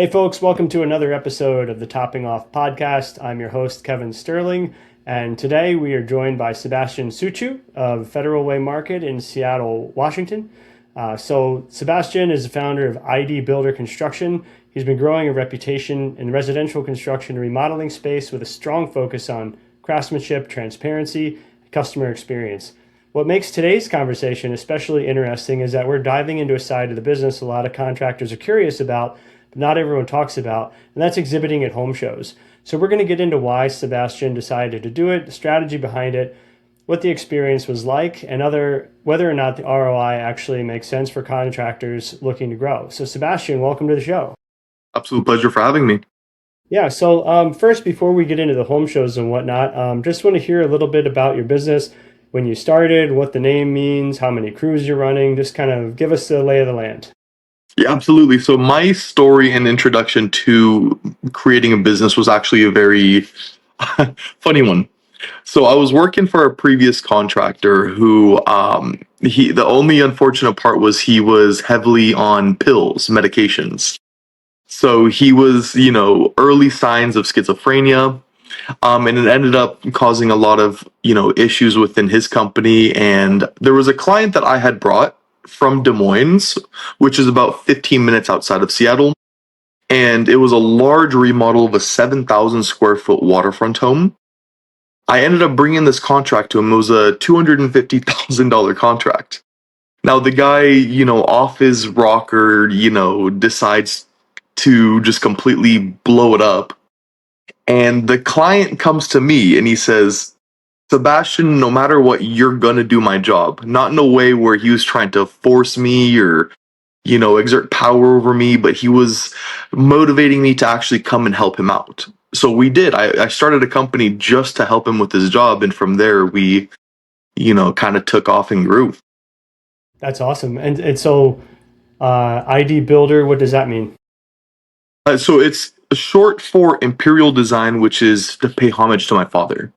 Hey, folks, welcome to another episode of the Topping Off podcast. I'm your host, Kevin Sterling, and today we are joined by Sebastian Suciu of Federal Way Market in Seattle, Washington. Sebastian is the founder of ID Builder Construction. He's been growing a reputation in the residential construction and remodeling space with a strong focus on craftsmanship, transparency, and customer experience. What makes today's conversation especially interesting is that we're diving into a side of the business a lot of contractors are curious about, but not everyone talks about, and that's exhibiting at home shows. So we're going to get into why Sebastian decided to do it, the strategy behind it, what the experience was like, and whether or not the ROI actually makes sense for contractors looking to grow. So Sebastian, welcome to the show. Absolute pleasure for having me. Yeah, so first, before we get into the home shows and whatnot, just want to hear a little bit about your business, when you started, what the name means, how many crews you're running, just kind of give us the lay of the land. Yeah, absolutely. So my story and introduction to creating a business was actually a very funny one. So I was working for a previous contractor who the only unfortunate part was he was heavily on pills, medications. So he was, early signs of schizophrenia. And it ended up causing a lot of, issues within his company. And there was a client that I had brought from Des Moines, which is about 15 minutes outside of Seattle. And it was a large remodel of a 7,000 square foot waterfront home. I ended up bringing this contract to him. It was a $250,000 contract. Now, the guy, off his rocker, decides to just completely blow it up. And the client comes to me and he says, Sebastian, no matter what, you're going to do my job. Not in a way where he was trying to force me or, exert power over me, but he was motivating me to actually come and help him out. So we did. I started a company just to help him with his job. And from there, we, kind of took off and grew. That's awesome. And so ID Builder, what does that mean? So it's short for Imperial Design, which is to pay homage to my father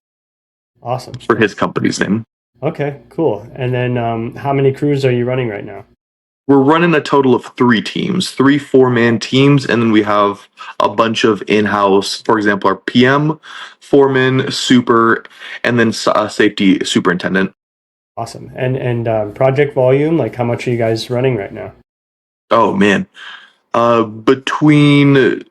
Awesome. for his company's name. Okay, cool. And then how many crews are you running right now? We're running a total of three teams, three four-man teams, and then we have a bunch of in-house, for example, our PM, foreman, super, and then safety superintendent. Awesome. And project volume, like how much are you guys running right now? Oh man, between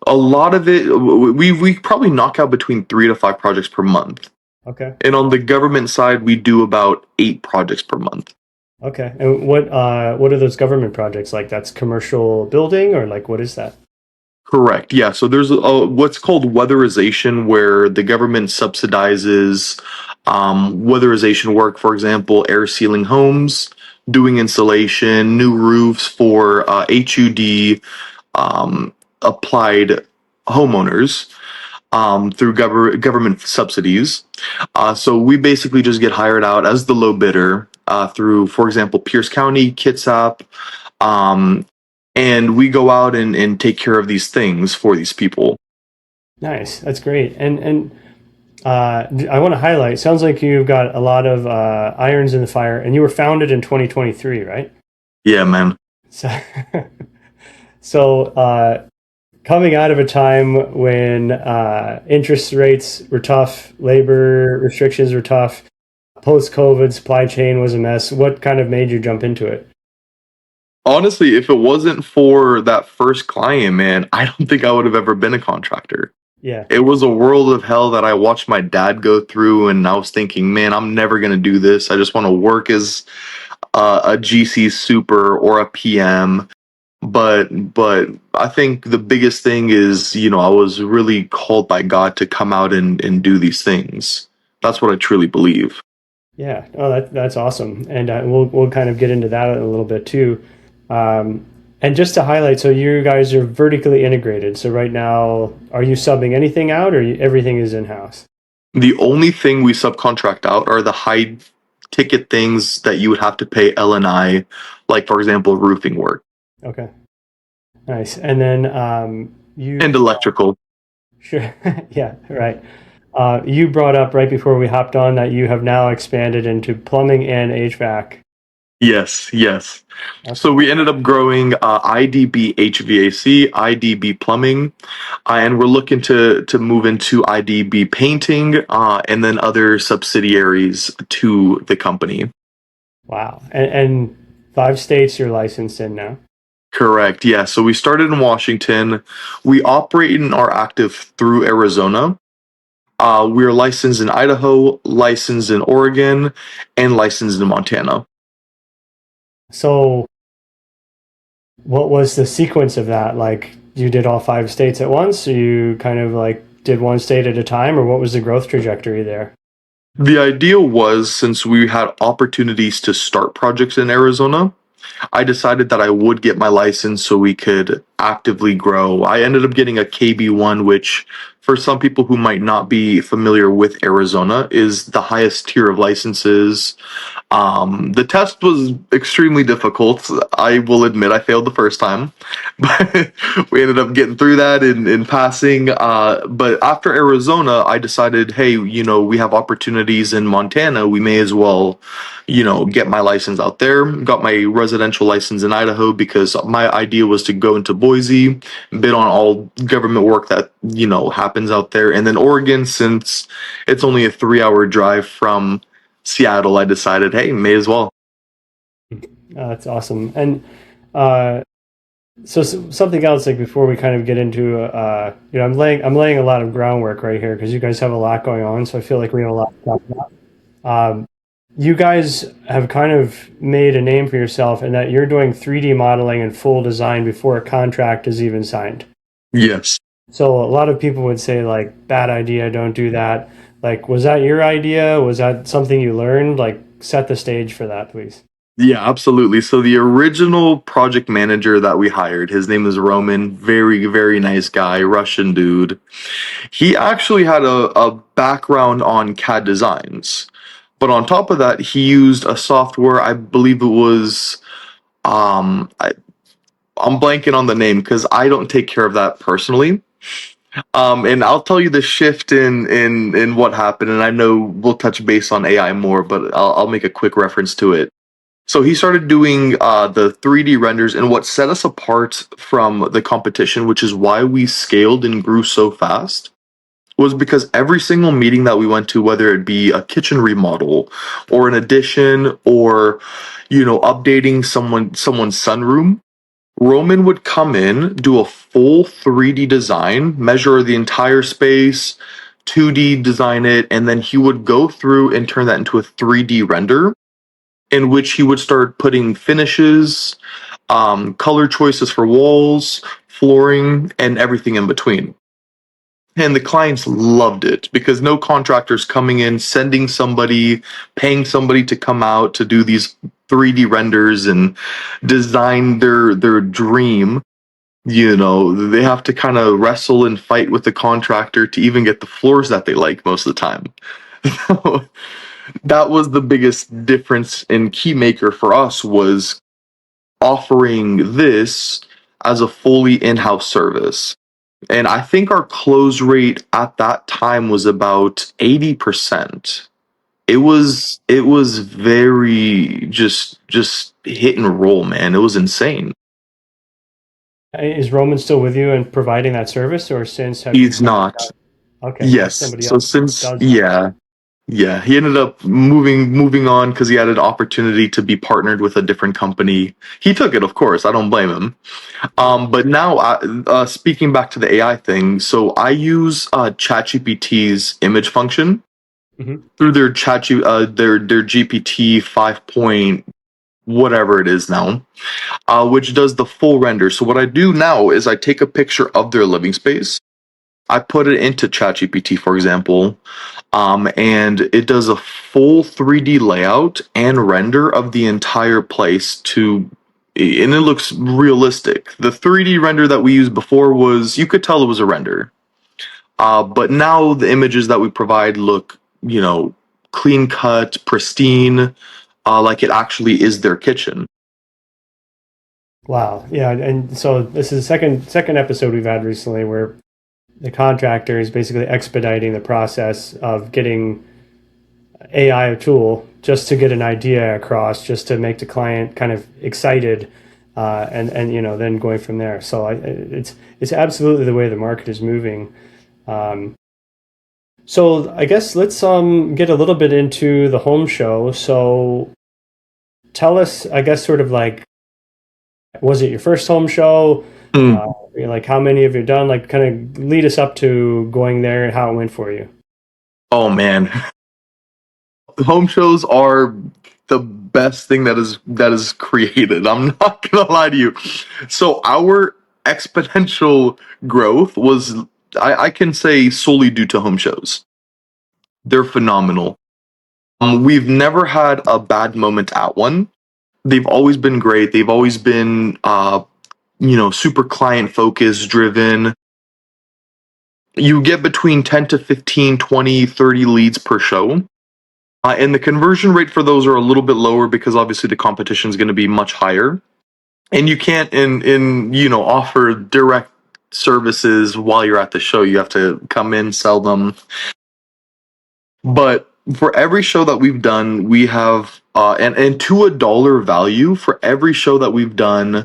a lot of it, we probably knock out between 3 to 5 projects per month, Okay. and on the government side, we do about 8 projects per month. Okay. And what are those government projects like? That's commercial building or like what is that? Correct. Yeah. So there's what's called weatherization, where the government subsidizes weatherization work. For example, air sealing homes, doing insulation, new roofs for HUD applied homeowners through government subsidies. So we basically just get hired out as the low bidder through, for example, Pierce County, Kitsap. Um, and we go out and take care of these things for these people. Nice. That's great. And I want to highlight, sounds like you've got a lot of irons in the fire and you were founded in 2023, right? Yeah, man. So, so coming out of a time when interest rates were tough, labor restrictions were tough, post-COVID supply chain was a mess, what kind of made you jump into it? Honestly, if it wasn't for that first client, man, I don't think I would have ever been a contractor. Yeah. It was a world of hell that I watched my dad go through, and I was thinking, man, I'm never gonna do this. I just want to work as a GC super or a PM. But I think the biggest thing is, I was really called by God to come out and do these things. That's what I truly believe. Yeah. Oh, that's awesome. And we'll kind of get into that a little bit too. Um, and just to highlight, so you guys are vertically integrated. So right now, are you subbing anything out, or everything is in house? The only thing we subcontract out are the high ticket things that you would have to pay L&I, like for example, roofing work Okay. Nice. And then and electrical. sure, yeah, right. You brought up right before we hopped on that you have now expanded into plumbing and HVAC. Yes, yes. So Okay. we ended up growing IDB HVAC, IDB plumbing, and we're looking to move into IDB painting, and then other subsidiaries to the company. Wow. And 5 states you're licensed in now. Correct. Yeah. So we started in Washington. We operate and are active through Arizona. We're licensed in Idaho, licensed in Oregon, and licensed in Montana. So what was the sequence of that? Like you did all 5 states at once, or you kind of like did one state at a time, or what was the growth trajectory there? The idea was, since we had opportunities to start projects in Arizona, I decided that I would get my license so we could actively grow. I ended up getting a KB1, which, for some people who might not be familiar with Arizona, is the highest tier of licenses. The test was extremely difficult. I will admit I failed the first time, but we ended up getting through that in passing. But after Arizona, I decided, hey, we have opportunities in Montana. We may as well, get my license out there. Got my residential license in Idaho because my idea was to go into Boise, bid on all government work that, happens out there. And then Oregon, since it's only a 3 hour drive from Seattle, I decided, hey, may as well. That's awesome. And uh, something else, like before we kind of get into, I'm laying a lot of groundwork right here because you guys have a lot going on. So I feel like we have a lot to talk about. Um, you guys have kind of made a name for yourself in that you're doing 3D modeling and full design before a contract is even signed. Yes. So a lot of people would say like bad idea, don't do that. Like, was that your idea? Was that something you learned? Like, set the stage for that, please. Yeah, absolutely. So the original project manager that we hired, his name is Roman, very, very nice guy, Russian dude. He actually had a background on CAD designs. But on top of that, he used a software, I believe it was, I'm blanking on the name because I don't take care of that personally. And I'll tell you the shift in what happened, and I know we'll touch base on AI more, but I'll make a quick reference to it. So he started doing the 3D renders, and what set us apart from the competition, which is why we scaled and grew so fast, was because every single meeting that we went to, whether it be a kitchen remodel or an addition or updating someone's sunroom, Roman would come in, do a full 3D design, measure the entire space, 2D design it, and then he would go through and turn that into a 3D render in which he would start putting finishes, color choices for walls, flooring, and everything in between. And the clients loved it because no contractors coming in, sending somebody, paying somebody to come out to do these 3D renders and design their dream. They have to kind of wrestle and fight with the contractor to even get the floors that they like most of the time. So that was the biggest difference and key maker for us was offering this as a fully in-house service. And I think our close rate at that time was about 80%. It was very just hit and roll, man. It was insane. Is Roman still with you and providing that service, or since have you He's kind of not. okay, you have Yes. somebody So else that since does that? yeah, yeah, he ended up moving on because he had an opportunity to be partnered with a different company. He took it, of course. I don't blame him. Yeah. But now, speaking back to the AI thing, so I use ChatGPT's image function Hmm. through their GPT 5 point whatever it is now, which does the full render. So what I do now is I take a picture of their living space. I put it into ChatGPT, for example, and it does a full 3D layout and render of the entire place and it looks realistic. The 3D render that we used before you could tell it was a render. But now the images that we provide look, clean cut, pristine, like it actually is their kitchen. Wow. Yeah. And so this is the second episode we've had recently where the contractor is basically expediting the process of getting AI tool just to get an idea across, just to make the client kind of excited, and then going from there. So it's absolutely the way the market is moving. Um, so I guess let's get a little bit into the home show. So tell us, I guess, sort of like, was it your first home show? Mm. Uh, like how many have you done? Like kind of lead us up to going there and how it went for you. Oh man, home shows are the best thing that is created. I'm not gonna lie to you. So our exponential growth was, I can say, solely due to home shows. They're phenomenal. We've never had a bad moment at one. They've always been great. They've always been, super client focused, driven. You get between 10 to 15, 20, 30 leads per show. And the conversion rate for those are a little bit lower because obviously the competition is going to be much higher. And you can't offer direct services while you're at the show. You have to come in, sell them. But for every show that we've done, we have and to a dollar value for every show that we've done,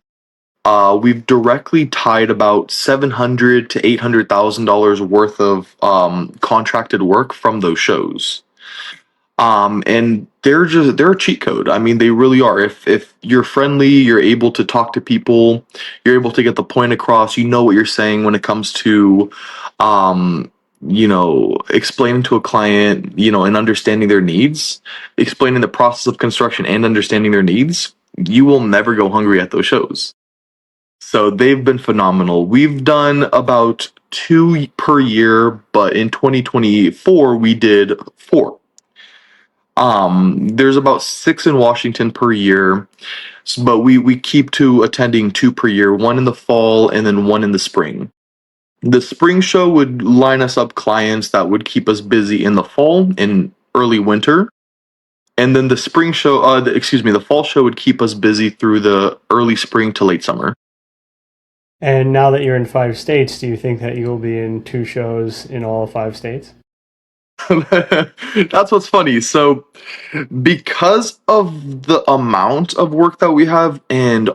we've directly tied about $700 to $800,000 worth of contracted work from those shows. And they're a cheat code. I mean, they really are. If you're friendly, you're able to talk to people, you're able to get the point across, you know what you're saying when it comes to um explaining to a client, and understanding their needs, explaining the process of construction and understanding their needs, you will never go hungry at those shows. So they've been phenomenal. We've done about two per year, but in 2024 we did four. There's about six in Washington per year, but we keep to attending two per year, one in the fall and then one in the spring. The spring show would line us up clients that would keep us busy in the fall and early winter. And then the spring show, the fall show would keep us busy through the early spring to late summer. And now that you're in 5 states, do you think that you will be in two shows in all 5 states? That's what's funny. So, because of the amount of work that we have and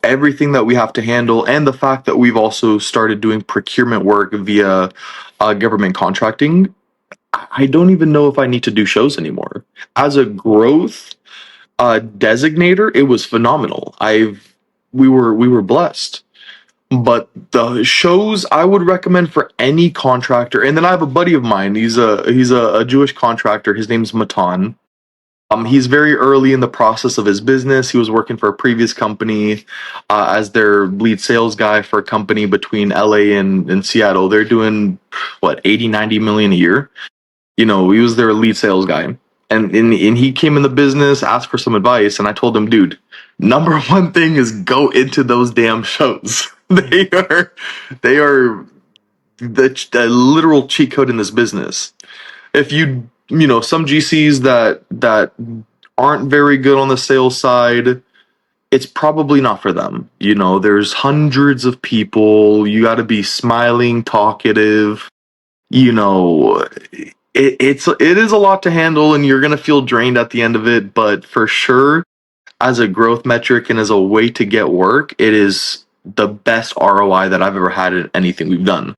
everything that we have to handle, and the fact that we've also started doing procurement work via government contracting, I don't even know if I need to do shows anymore. As a growth designator, it was phenomenal. We were blessed. But the shows I would recommend for any contractor, and then I have a buddy of mine. He's a Jewish contractor. His name's Matan. He's very early in the process of his business. He was working for a previous company as their lead sales guy for a company between LA and Seattle. They're doing what, 80, 90 million a year. He was their lead sales guy. And he came in the business, asked for some advice, and I told him, dude, number one thing is go into those damn shows. They are the literal cheat code in this business. If some GCs that aren't very good on the sales side, it's probably not for them. There's hundreds of people. You got to be smiling, talkative. You know, it is a lot to handle, and you're gonna feel drained at the end of it. But for sure, as a growth metric and as a way to get work, it is the best ROI that I've ever had in anything we've done.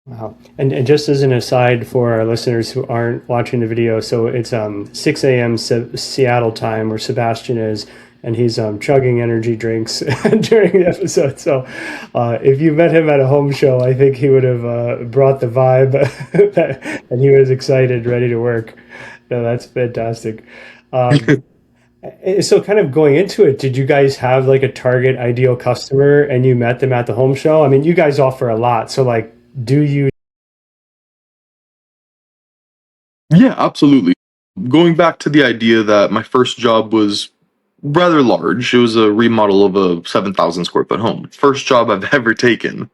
Wow. And just as an aside for our listeners who aren't watching the video, so it's 6 a.m. Seattle time where Sebastian is, and he's chugging energy drinks during the episode. So if you met him at a home show, I think he would have brought the vibe and he was excited, ready to work. No, that's fantastic. Um, so kind of going into it, did you guys have like a target ideal customer and you met them at the home show? I mean, you guys offer a lot. So like, do you Yeah, absolutely. Going back to the idea that my first job was rather large. It was a remodel of a 7,000 square foot home. First job I've ever taken,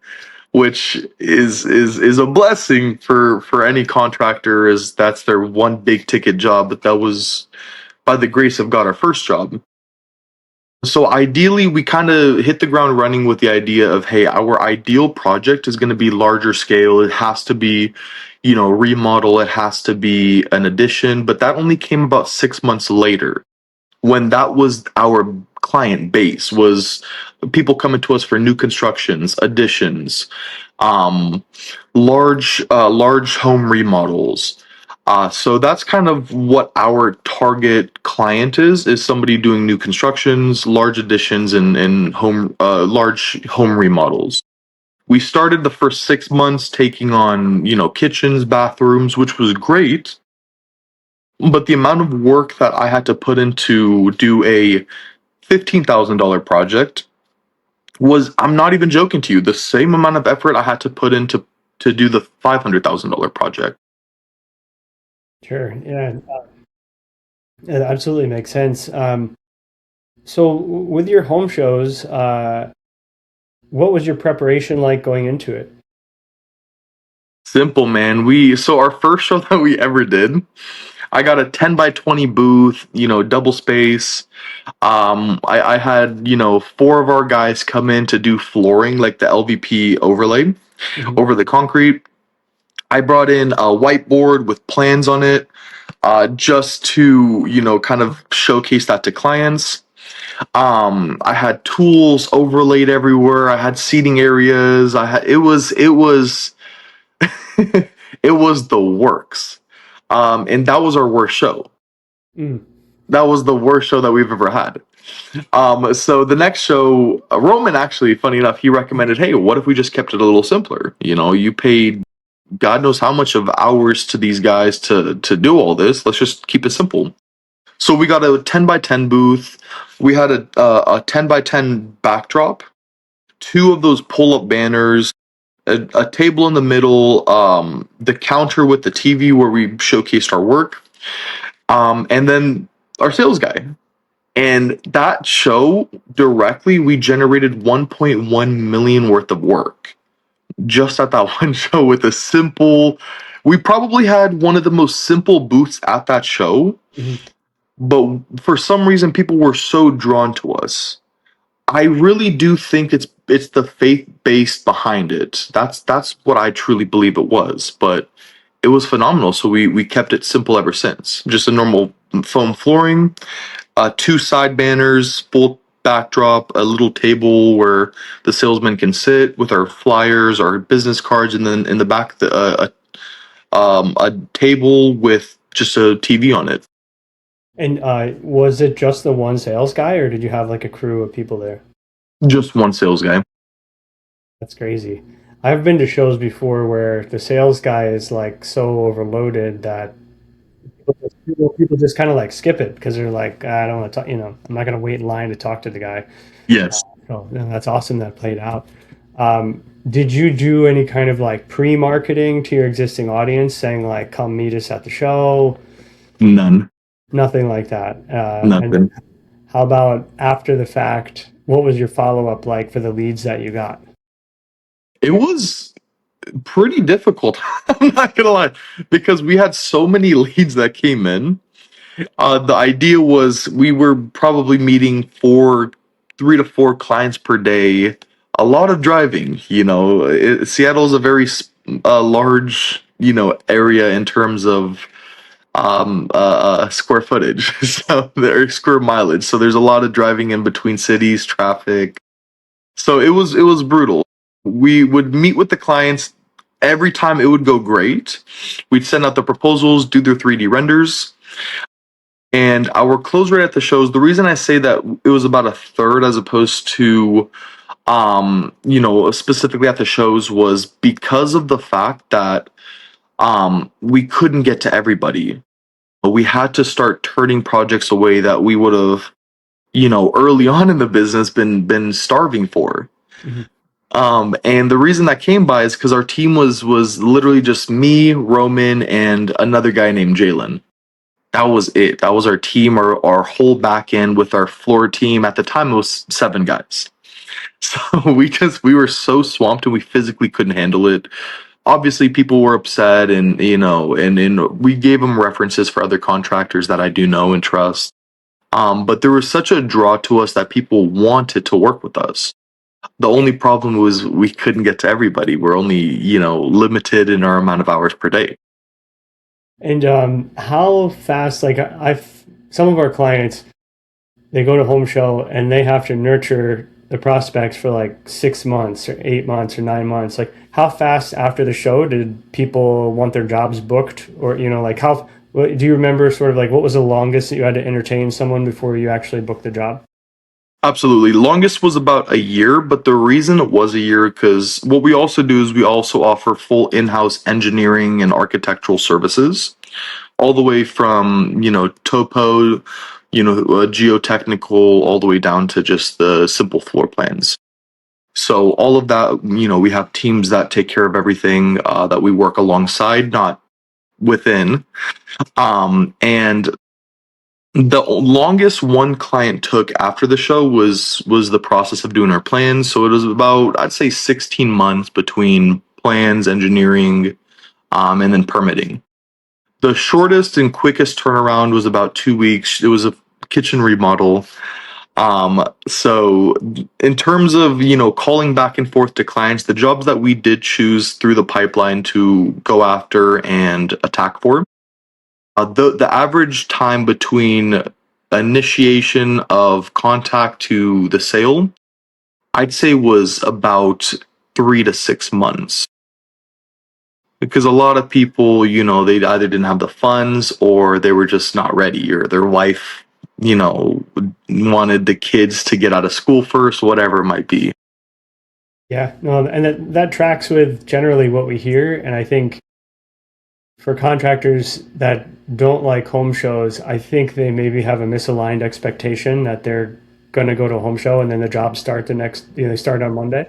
which is a blessing for any contractor, as that's their one big ticket job. But that was by the grace of God our first job. So ideally, we kind of hit the ground running with the idea of, hey, our ideal project is going to be larger scale. It has to be, remodel. It has to be an addition. But that only came about 6 months later, when that was our client base, was people coming to us for new constructions, additions, um, large home remodels. So that's kind of what our target client is somebody doing new constructions, large additions, and large home remodels. We started the first 6 months taking on, kitchens, bathrooms, which was great. But the amount of work that I had to put into do a $15,000 project was, I'm not even joking to you, the same amount of effort I had to put into to do the $500,000 project. Sure. Yeah, it absolutely makes sense. So with your home shows, what was your preparation like going into it? Simple, man. So our first show that we ever did, I got a 10 by 20 booth, double space. I had, four of our guys come in to do flooring, like the LVP overlay Mhm. over the concrete. I brought in a whiteboard with plans on it, just to, kind of showcase that to clients. I had tools overlaid everywhere. I had seating areas. It was it was the works. And that was our worst show. Mm. That was the worst show that we've ever had. So the next show, Roman actually, funny enough, he recommended, hey, what if we just kept it a little simpler? You paid God knows how much of hours to these guys to do all this. Let's just keep it simple. So we got a 10 by 10 booth. We had a 10 by 10 backdrop, two of those pull up banners, a table in the middle, the counter with the TV where we showcased our work, and then our sales guy. And that show directly, we generated 1.1 million worth of work just at that one show with a simple. We probably had one of the most simple booths at that show, Mhm. but for some reason, people were so drawn to us. I really do think it's the faith base behind it. That's what I truly believe it was. But it was phenomenal. So we kept it simple ever since. Just a normal foam flooring, two side banners, full backdrop, a little table where the salesman can sit with our flyers, our business cards, and then in the back a table with just a TV on it. And was it just the one sales guy, or did you have like a crew of people there? Just one sales guy. That's crazy. I've been to shows before where the sales guy is like so overloaded that people just kind of like skip it because they're like, I don't want to talk, I'm not going to wait in line to talk to the guy. Yes. So yeah, that's awesome that played out. Did you do any kind of like pre-marketing to your existing audience saying like, come meet us at the show? None. Nothing like that. And Nothing. how about after the fact? What was your follow-up like for the leads that you got? It was pretty difficult. I'm not gonna lie, because we had so many leads that came in. The idea was we were probably meeting 3 to 4 clients per day. A lot of driving. Seattle's a very large, area in terms of square footage, so there's square mileage. So there's a lot of driving in between cities, traffic. So it was brutal. We would meet with the clients. Every time it would go great. We'd send out the proposals, do their 3D renders, and our close rate at the shows. The reason I say that it was about a third as opposed to specifically at the shows was because of the fact that we couldn't get to everybody. We had to start turning projects away that we would have, early on in the business been starving for. Mhm. And the reason that came by is because our team was literally just me, Roman, and another guy named Jalen. That was it. That was our team, our whole back end with our floor team. At the time, it was 7 guys. So we were so swamped and we physically couldn't handle it. Obviously, people were upset, and we gave them references for other contractors that I do know and trust. But there was such a draw to us that people wanted to work with us. The only problem was we couldn't get to everybody. We're only, limited in our amount of hours per day. And how fast, like I've some of our clients, they go to home show and they have to nurture the prospects for like 6 months or 8 months or 9 months. Like how fast after the show did people want their jobs booked? Or, like do you remember sort of like what was the longest that you had to entertain someone before you actually booked the job? Absolutely. Longest was about a year, but the reason it was a year because what we also do is we also offer full in-house engineering and architectural services, all the way from, topo, geotechnical, all the way down to just the simple floor plans. So all of that, we have teams that take care of everything that we work alongside, not within. And the longest one client took after the show was the process of doing our plans. So it was about, I'd say, 16 months between plans, engineering, and then permitting. The shortest and quickest turnaround was about 2 weeks. It was a kitchen remodel. So in terms of, calling back and forth to clients, the jobs that we did choose through the pipeline to go after and attack for, the average time between initiation of contact to the sale, I'd say was about 3 to 6 months. Because a lot of people, they either didn't have the funds or they were just not ready, or their wife, wanted the kids to get out of school first, whatever it might be. Yeah, no, and that tracks with generally what we hear. And I think for contractors that don't like home shows, I think they maybe have a misaligned expectation that they're going to go to a home show and then the jobs start the next, they start on Monday.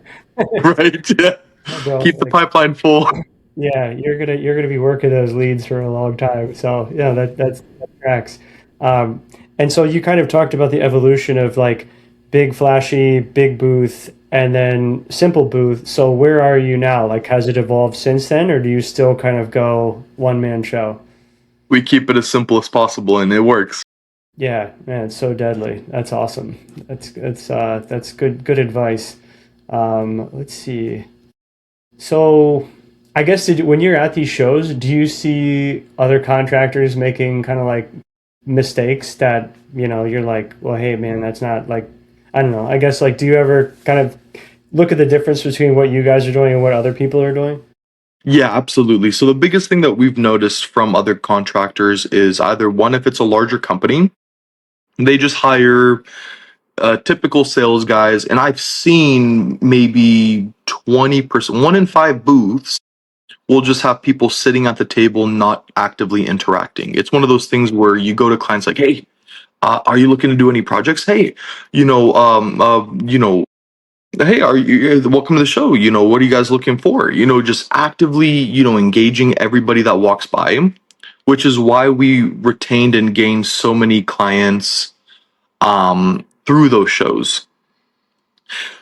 Right? Yeah. No, bro, Keep the like, pipeline full. yeah, you're gonna be working those leads for a long time. So yeah, that tracks. Um, and so you kind of talked about the evolution of like big flashy, big booth, and then simple booth. So where are you now? Like, has it evolved since then, or do you still kind of go one man show? We keep it as simple as possible, and it works. Yeah, man, it's so deadly. That's awesome. That's good advice. Let's see. So, I guess when you're at these shows, do you see other contractors making kind of like mistakes that, you're like, well, hey, man, that's not like, I don't know. I guess like, do you ever kind of look at the difference between what you guys are doing and what other people are doing? Yeah, absolutely. So the biggest thing that we've noticed from other contractors is either one, if it's a larger company, they just hire typical sales guys, and I've seen maybe 20%, 1 in 5 booths will just have people sitting at the table, not actively interacting. It's one of those things where you go to clients like, "Hey, are you looking to do any projects? Hey, you know, hey, are you welcome to the show? What are you guys looking for? Just actively, engaging everybody that walks by, which is why we retained and gained so many clients through those shows.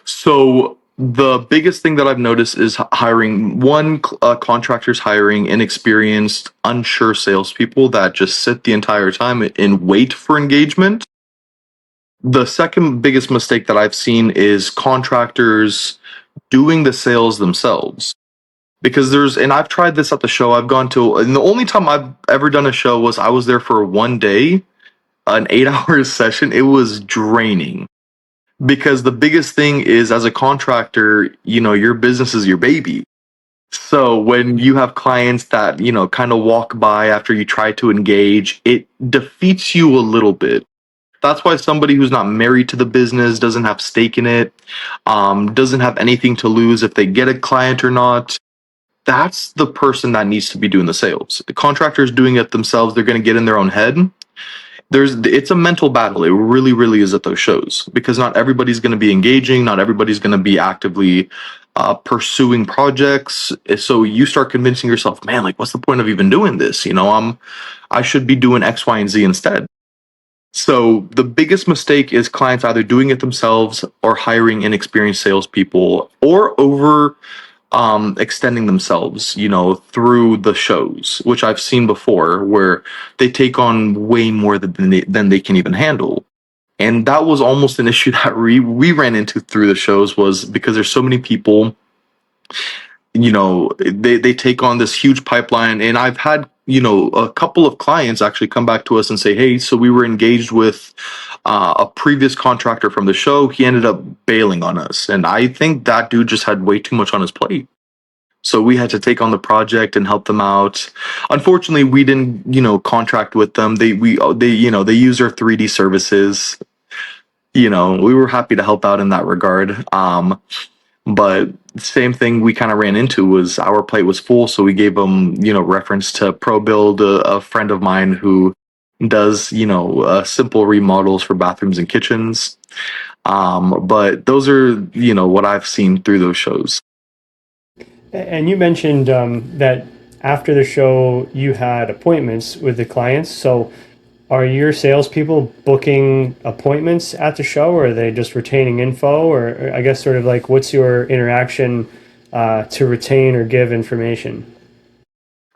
So the biggest thing that I've noticed is hiring contractors hiring inexperienced, unsure salespeople that just sit the entire time and wait for engagement. The second biggest mistake that I've seen is contractors doing the sales themselves. Because and I've tried this at the show I've gone to, and the only time I've ever done a show was I was there for one day, an 8 hour session. It was draining because the biggest thing is as a contractor, your business is your baby. So when you have clients that, kind of walk by after you try to engage, it defeats you a little bit. That's why somebody who's not married to the business, doesn't have stake in it, doesn't have anything to lose if they get a client or not. That's the person that needs to be doing the sales. The contractors doing it themselves, they're going to get in their own head. It's a mental battle. It really, really is at those shows because not everybody's going to be engaging. Not everybody's going to be actively pursuing projects. So you start convincing yourself, man, like, what's the point of even doing this? I should be doing X, Y, and Z instead. So the biggest mistake is clients either doing it themselves or hiring inexperienced salespeople or over extending themselves, through the shows, which I've seen before, where they take on way more than they can even handle. And that was almost an issue that we ran into through the shows, was because there's so many people, they take on this huge pipeline. And I've had, a couple of clients actually come back to us and say, hey, so we were engaged with a previous contractor from the show. He ended up bailing on us. And I think that dude just had way too much on his plate. So we had to take on the project and help them out. Unfortunately, we didn't, contract with them. They use our 3D services. We were happy to help out in that regard. But same thing we kind of ran into was our plate was full, so we gave them, reference to ProBuild, a friend of mine who does, simple remodels for bathrooms and kitchens. But those are, what I've seen through those shows. And you mentioned that after the show, you had appointments with the clients. So, are your salespeople booking appointments at the show, or are they just retaining info? Or I guess, sort of like, what's your interaction to retain or give information?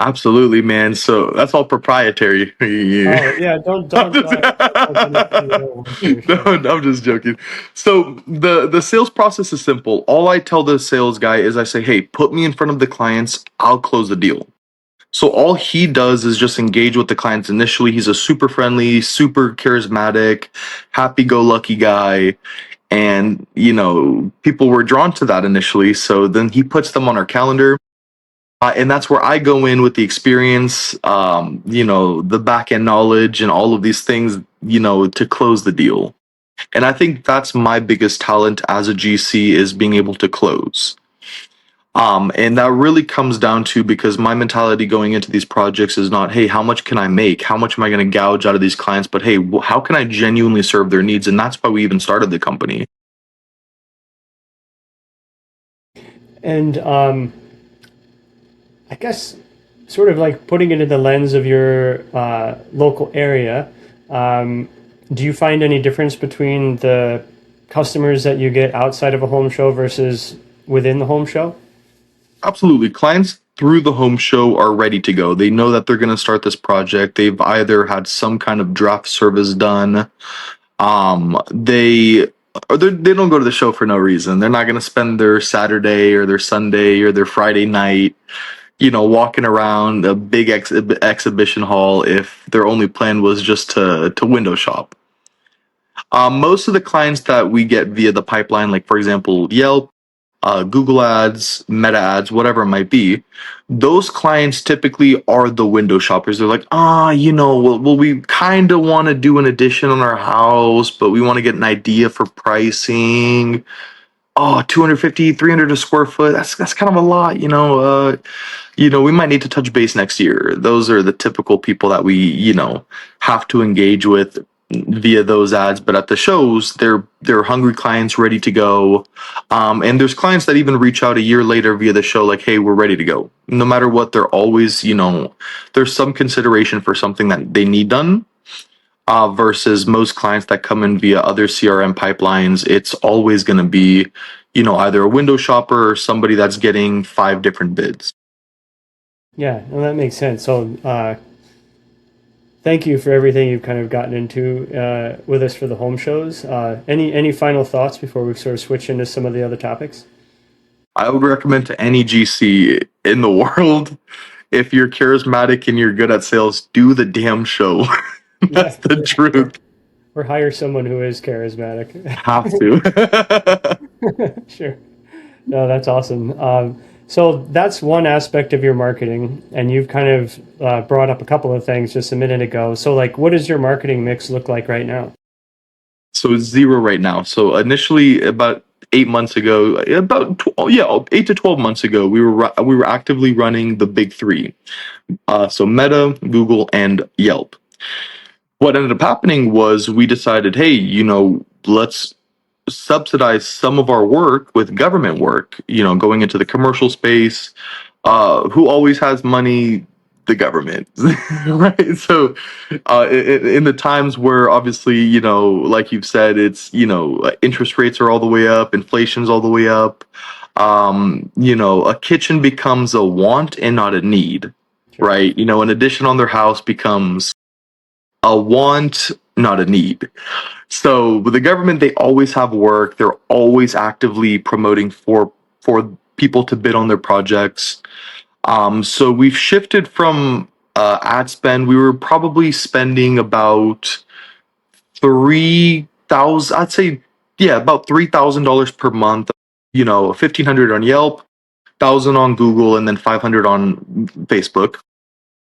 Absolutely, man. So that's all proprietary. Oh yeah, don't I'm don't just, plug anything you don't want to. no, Sure. I'm just joking. So the sales process is simple. All I tell the sales guy is I say, hey, put me in front of the clients. I'll close the deal. So all he does is just engage with the clients initially. He's a super friendly, super charismatic, happy-go-lucky guy. And, people were drawn to that initially. So then he puts them on our calendar. And that's where I go in with the experience, the back end knowledge and all of these things, to close the deal. And I think that's my biggest talent as a GC, is being able to close. And that really comes down to, because my mentality going into these projects is not, hey, how much can I make? How much am I going to gouge out of these clients? But hey, how can I genuinely serve their needs? And that's why we even started the company. And I guess, sort of like putting it in the lens of your local area, um, do you find any difference between the customers that you get outside of a home show versus within the home show? Absolutely. Clients through the home show are ready to go. They know that they're going to start this project. They've either had some kind of draft service done. They don't go to the show for no reason. They're not going to spend their Saturday or their Sunday or their Friday night, walking around a big exhibition hall if their only plan was just to window shop. Most of the clients that we get via the pipeline, like for example Yelp, Google Ads, Meta Ads, whatever it might be, those clients typically are the window shoppers. They're like, well, we kind of want to do an addition on our house, but we want to get an idea for pricing. Oh, 250, 300 a square foot. That's kind of a lot, we might need to touch base next year. Those are the typical people that we, have to engage with via those ads. But at the shows, they're hungry clients ready to go. And there's clients that even reach out a year later via the show, like, hey, we're ready to go. No matter what, they're always, there's some consideration for something that they need done. Versus most clients that come in via other CRM pipelines, it's always going to be, either a window shopper or somebody that's getting 5 different bids. Yeah, well, that makes sense. So, thank you for everything you've kind of gotten into with us for the home shows. Any final thoughts before we sort of switch into some of the other topics? I would recommend to any GC in the world, if you're charismatic and you're good at sales, do the damn show. That's Yeah, the truth. or hire someone who is charismatic. Have to. Sure. No, that's awesome. So that's one aspect of your marketing, and you've kind of brought up a couple of things just a minute ago. So, like, what does your marketing mix look like right now? So it's zero right now. So initially, about 8 months ago, 8 to 12 months ago, we were actively running the big three. So Meta, Google, and Yelp. What ended up happening was we decided, hey, let's subsidize some of our work with government work, going into the commercial space. Who always has money? The government, right? So, in the times where obviously, like you've said, it's, interest rates are all the way up, inflation's all the way up. A kitchen becomes a want and not a need, Sure. right? An addition on their house becomes a want, not a need. So with the government, they always have work. They're always actively promoting for people to bid on their projects. So we've shifted from ad spend. We were probably spending about 3,000. I'd say, yeah, about $3,000 per month. 1,500 on Yelp, 1,000 on Google, and then 500 on Facebook.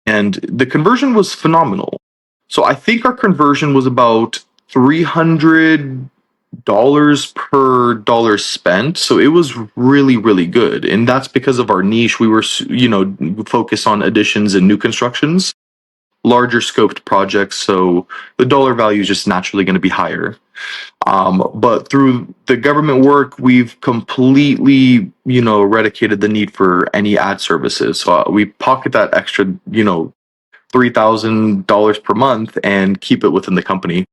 And the conversion was phenomenal. So I think our conversion was about $300 per dollar spent. So it was really, really good. And that's because of our niche. We were, focused on additions and new constructions, larger scoped projects. So the dollar value is just naturally going to be higher. But through the government work, we've completely, eradicated the need for any ad services. So we pocket that extra, $3,000 per month and keep it within the company.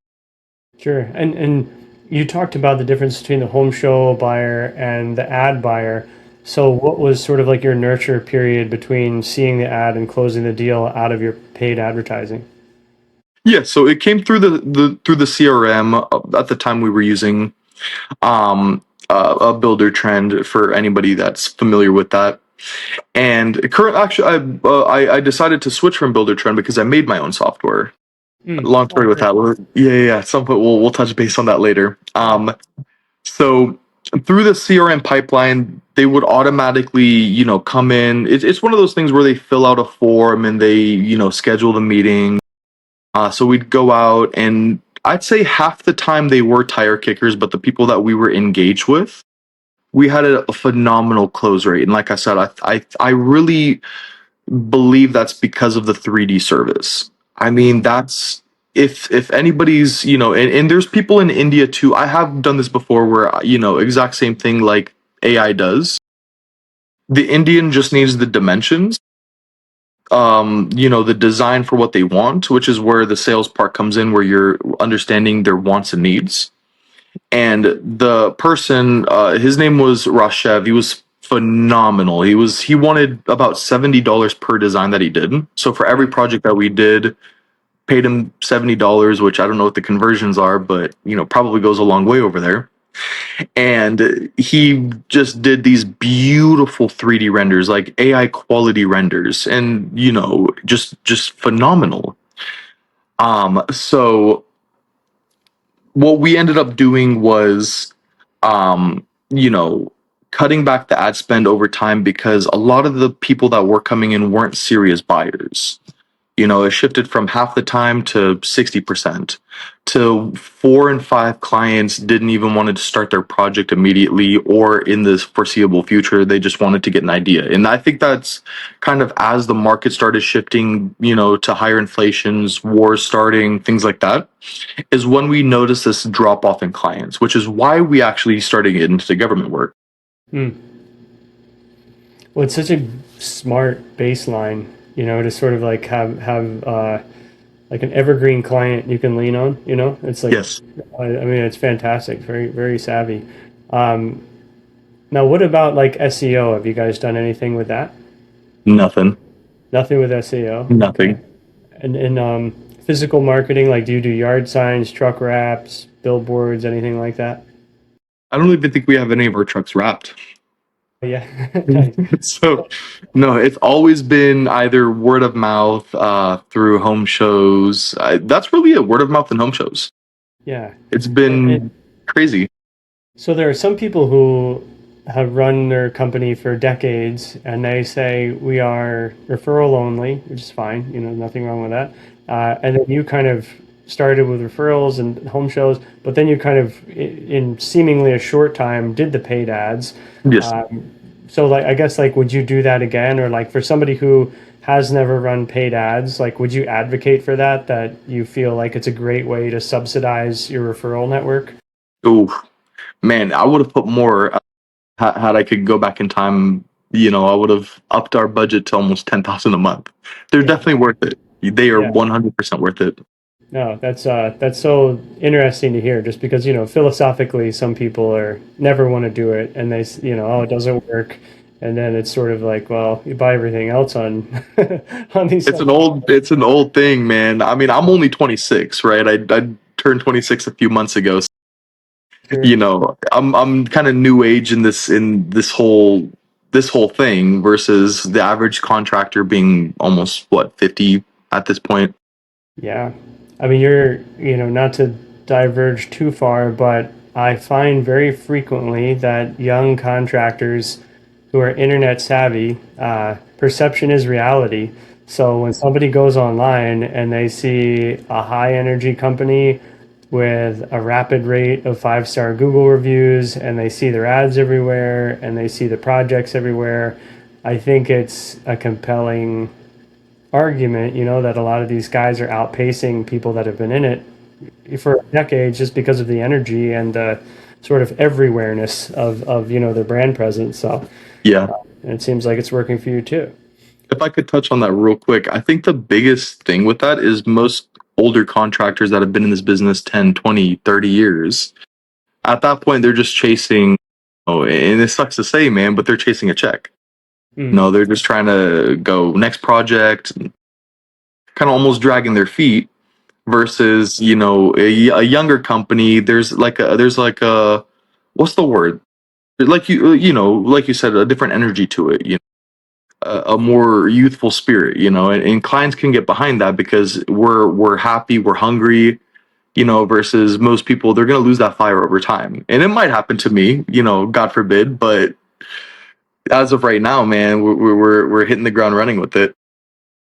Sure. And you talked about the difference between the home show buyer and the ad buyer. So what was sort of like your nurture period between seeing the ad and closing the deal out of your paid advertising? Yeah, so it came through the CRM at the time we were using a builder trend for anybody that's familiar with that. And current actually, I decided to switch from builder trend because I made my own software. Long Oh, story with great. that. Yeah. At some point we'll touch base on that later. Yeah. So through the CRM pipeline, they would automatically, come in. It's one of those things where they fill out a form and they, schedule the meeting. So we'd go out, and I'd say half the time they were tire kickers, but the people that we were engaged with, we had a phenomenal close rate. And like I said, I really believe that's because of the 3D service. I mean, that's if anybody's, and there's people in India too. I have done this before where, exact same thing like AI does. The Indian just needs the dimensions, the design for what they want, which is where the sales part comes in, where you're understanding their wants and needs. And the person, his name was Rashev. He was phenomenal. He wanted about $70 per design that he did. So for every project that we did, paid him $70, which I don't know what the conversions are, but probably goes a long way over there. And he just did these beautiful 3D renders, like AI quality renders, and just phenomenal. So what we ended up doing was, you know, cutting back the ad spend over time because a lot of the people that were coming in weren't serious buyers. It shifted from half the time to 60%, to 4 and 5 clients didn't even want to start their project immediately or in the foreseeable future. They just wanted to get an idea. And I think that's kind of as the market started shifting, to higher inflations, wars starting, things like that, is when we noticed this drop off in clients, which is why we actually started getting into the government work. Hmm. Well, it's such a smart baseline, to sort of like have like an evergreen client you can lean on. It's like, Yes, I mean, it's fantastic, very very savvy. Um, Now, what about like SEO? Have you guys done anything with that? nothing, Nothing with SEO. Okay. nothing. And physical marketing, like do you do yard signs, truck wraps, billboards, anything like that? I don't even think we have any of our trucks wrapped. Yeah. Nice. So no, it's always been either word of mouth, through home shows. That's really it, word of mouth and home shows. Yeah. It's And been crazy. so there are some people who have run their company for decades and they say we are referral only, which is fine, nothing wrong with that. And then you kind of started with referrals and home shows, but then you kind of, in seemingly a short time, did the paid ads. Yes. So like, I guess like, would you do that again? Or like for somebody who has never run paid ads, like, would you advocate for that, that you feel like it's a great way to subsidize your referral network? Oh man, I would have put more, had I could go back in time. I would have upped our budget to almost 10,000 a month. They're Yeah. definitely worth it. They are Yeah. 100% worth it. No, that's so interesting to hear. Just because philosophically, some people are never want to do it, and oh, it doesn't work, And then it's sort of like, well, you buy everything else on on these. It's an old thing, man. I mean, I'm only 26, right? I turned 26 a few months ago. So, Sure. I'm kind of new age in this whole thing versus the average contractor being almost what 50 at this point. Yeah. I mean, not to diverge too far, but I find very frequently that young contractors who are internet savvy, perception is reality. So when somebody goes online and they see a high energy company with a rapid rate of 5-star Google reviews and they see their ads everywhere and they see the projects everywhere, I think it's a compelling argument, that a lot of these guys are outpacing people that have been in it for decades just because of the energy and the sort of everywhereness of their brand presence. So Yeah. and it seems like it's working for you too. If I could touch on that real quick, I think the biggest thing with that is most older contractors that have been in this business 10, 20, 30 years. At that point, they're just chasing, oh, and it sucks to say, man, but they're chasing a check. Mm. They're just trying to go next project, kind of almost dragging their feet versus, a younger company. There's like a, what's the word? Like you said, a different energy to it, a more youthful spirit, and clients can get behind that because we're happy, we're hungry, versus most people, they're going to lose that fire over time. And it might happen to me, God forbid, but as of right now, man, we're hitting the ground running with it.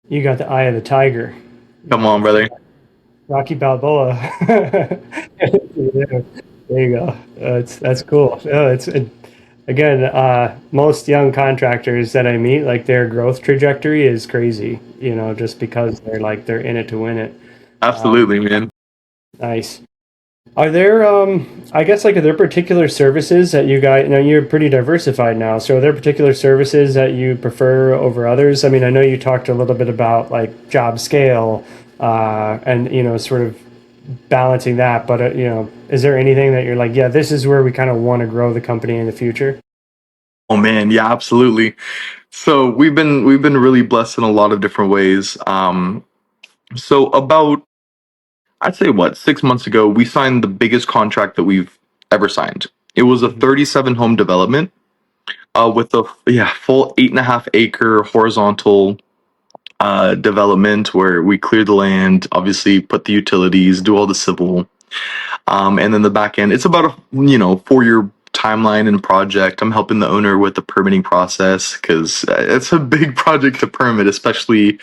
You got the eye of the tiger. Come on, It's brother. Rocky Balboa. There you go. That's cool. No, again, most young contractors that I meet, like their growth trajectory is crazy. Just because they're in it to win it. Absolutely, man. Nice. Are there, I guess, like, are there particular services that you guys, now you're pretty diversified now, so are there particular services that you prefer over others? I mean, I know you talked a little bit about like job scale, and, sort of balancing that, but, is there anything that you're like, yeah, this is where we kind of want to grow the company in the future? Oh man, yeah, absolutely. So we've been really blessed in a lot of different ways. So about, I'd say, what, 6 months ago, we signed the biggest contract that we've ever signed. It was a Mhm. 37 home development, with a, yeah, full 8.5 acre horizontal development where we clear the land, obviously put the utilities, do all the civil, and then the back end. It's about a 4 year timeline and project. I'm helping the owner with the permitting process because it's a big project to permit, especially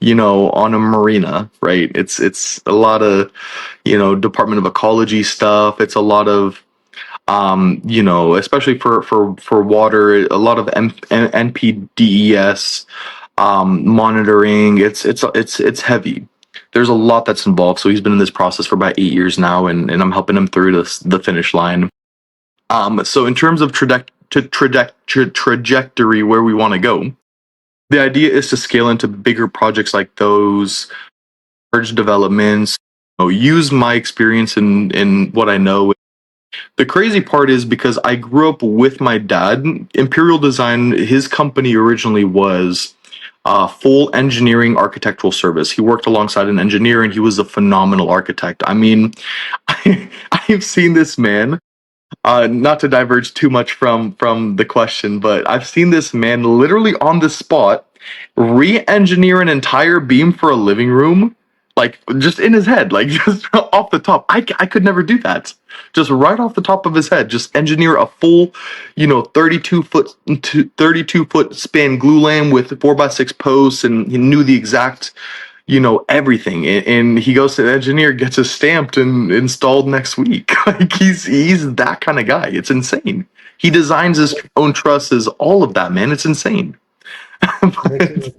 on a marina, right? It's a lot of Department of Ecology stuff. It's a lot of especially for water, a lot of NPDES monitoring. It's heavy. There's a lot that's involved. So he's been in this process for about 8 years now, and I'm helping him through the finish line. So in terms of trajectory where we want to go, the idea is to scale into bigger projects like those, large developments. Use my experience in what I know. The crazy part is because I grew up with my dad, Imperial Design, his company originally was full engineering architectural service. He worked alongside an engineer and he was a phenomenal architect. I mean, I've seen this man, not to diverge too much from the question, but I've seen this man literally on the spot re-engineer an entire beam for a living room, like just in his head, like just off the top. I could never do that. Just right off the top of his head, just engineer a full, 32 foot span glue lamp with 4x6 posts, and he knew the exact everything. And he goes to the engineer, gets it stamped and installed next week. Like he's that kind of guy. It's insane. He designs his own trusses, all of that, man. It's insane. Makes it But look easy.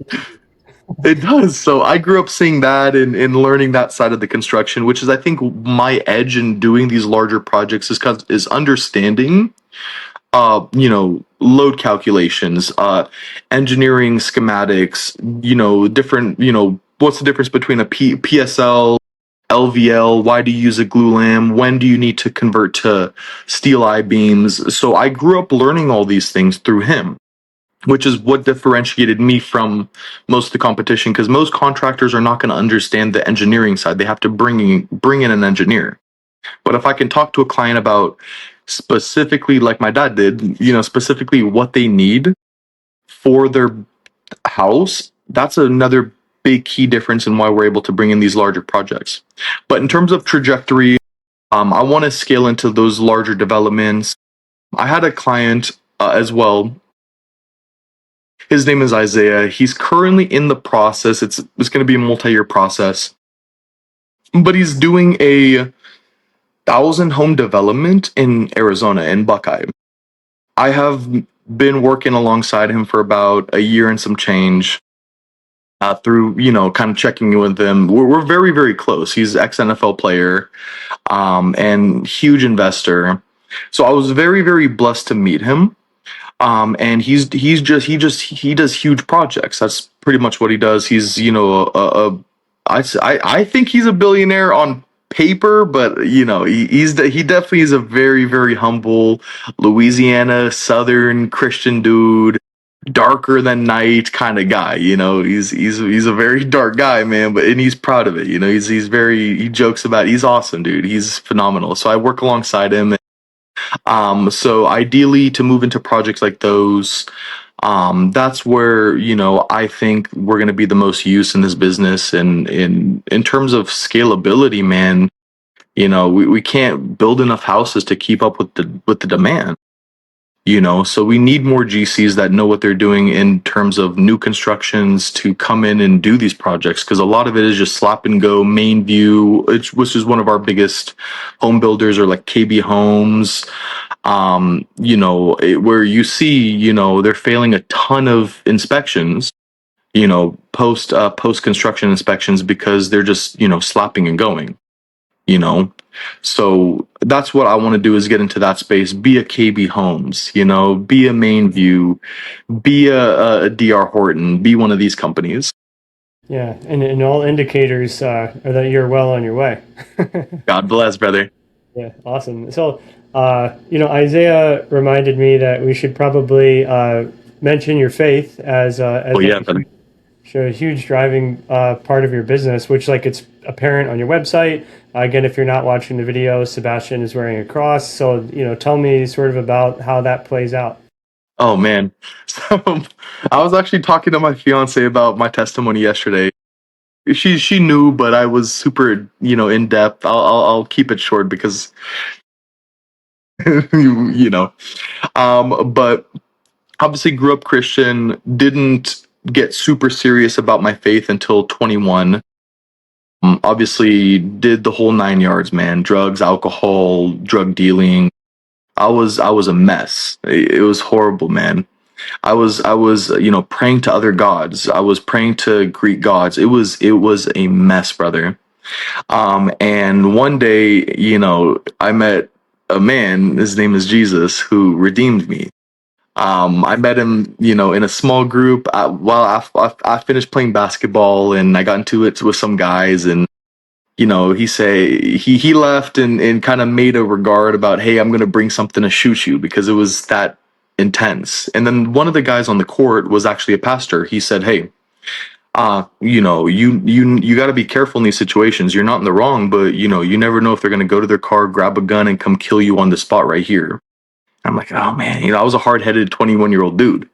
it does. So I grew up seeing that and learning that side of the construction, which is, I think, my edge in doing these larger projects is understanding load calculations, engineering schematics, different, what's the difference between a PSL, LVL, why do you use a glue lam, when do you need to convert to steel I beams. So I grew up learning all these things through him. which is what differentiated me from most of the competition, because most contractors are not going to understand the engineering side. They have to bring in an engineer. But if I can talk to a client about specifically, like my dad did, specifically what they need for their house, that's another big key difference in why we're able to bring in these larger projects. But in terms of trajectory, I want to scale into those larger developments. I had a client as well. His name is Isaiah. He's currently in the process. It's going to be a multi-year process, but he's doing a 1,000 home development in Arizona in Buckeye. I have been working alongside him for about a year and some change. Through kind of checking in with him, we're very very close. He's ex NFL player, and huge investor. So I was very very blessed to meet him. And he does huge projects. That's pretty much what he does. He's I think he's a billionaire on paper, but he definitely is a very very humble Louisiana Southern Christian dude, darker than night kind of guy. He's a very dark guy, man, and he's proud of it. He jokes about it. He's awesome, dude. He's phenomenal. So I work alongside him. So ideally to move into projects like those, that's where, I think we're going to be the most use in this business. And in terms of scalability, man, we can't build enough houses to keep up with the demand. So we need more GCs that know what they're doing in terms of new constructions to come in and do these projects, because a lot of it is just slap and go main view, which is one of our biggest home builders, or like KB Homes, where you see, they're failing a ton of inspections, post construction inspections, because they're just, slapping and going, you know so that's what I want to do, is get into that space, be a KB Homes, be a Main View, be a DR Horton, be one of these companies. Yeah, and all indicators are that you're well on your way. God bless, brother. Yeah, awesome. So, Isaiah reminded me that we should probably mention your faith as Oh like yeah, brother. a huge driving part of your business, which like it's apparent on your website. Again, if you're not watching the video, Sebastian is wearing a cross. So, tell me sort of about how that plays out. Oh man. So I was actually talking to my fiance about my testimony yesterday. She knew, but I was super, in depth. I'll keep it short because you know. But obviously grew up Christian, didn't get super serious about my faith until 21. Obviously did the whole 9 yards, man. Drugs, alcohol, drug dealing. I was a mess. It was horrible, man. I was praying to other gods. I was praying to Greek gods. It was a mess, brother. And one day, I met a man, his name is Jesus, who redeemed me. I met him, in a small group while I finished playing basketball, and I got into it with some guys, and he left and kind of made a regard about, hey, I'm gonna bring something to shoot you, because it was that intense. And then one of the guys on the court was actually a pastor. He said, hey, you got to be careful in these situations. You're not in the wrong, but you never know if they're gonna go to their car, grab a gun, and come kill you on the spot right here. I'm like, oh man, I was a hard-headed 21-year-old dude.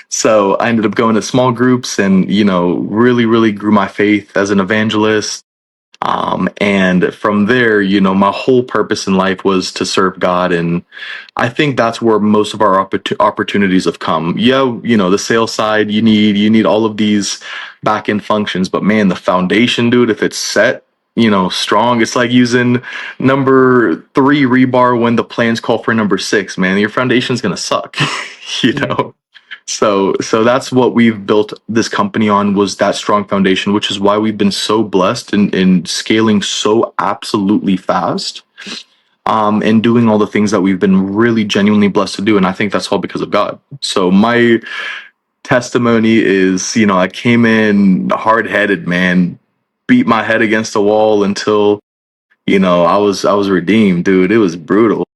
So I ended up going to small groups and, really, really grew my faith as an evangelist. And from there, my whole purpose in life was to serve God. And I think that's where most of our opportunities have come. Yeah, the sales side, you need all of these back end functions, but man, the foundation, dude, if it's set, strong, it's like using number 3 rebar when the plans call for number 6, man. Your foundation's gonna suck, you Yeah. know. So that's what we've built this company on, was that strong foundation, which is why we've been so blessed in scaling so absolutely fast, and doing all the things that we've been really genuinely blessed to do. And I think that's all because of God. So my testimony is, I came in hard headed, man, beat my head against the wall until, I was redeemed, dude. It was brutal.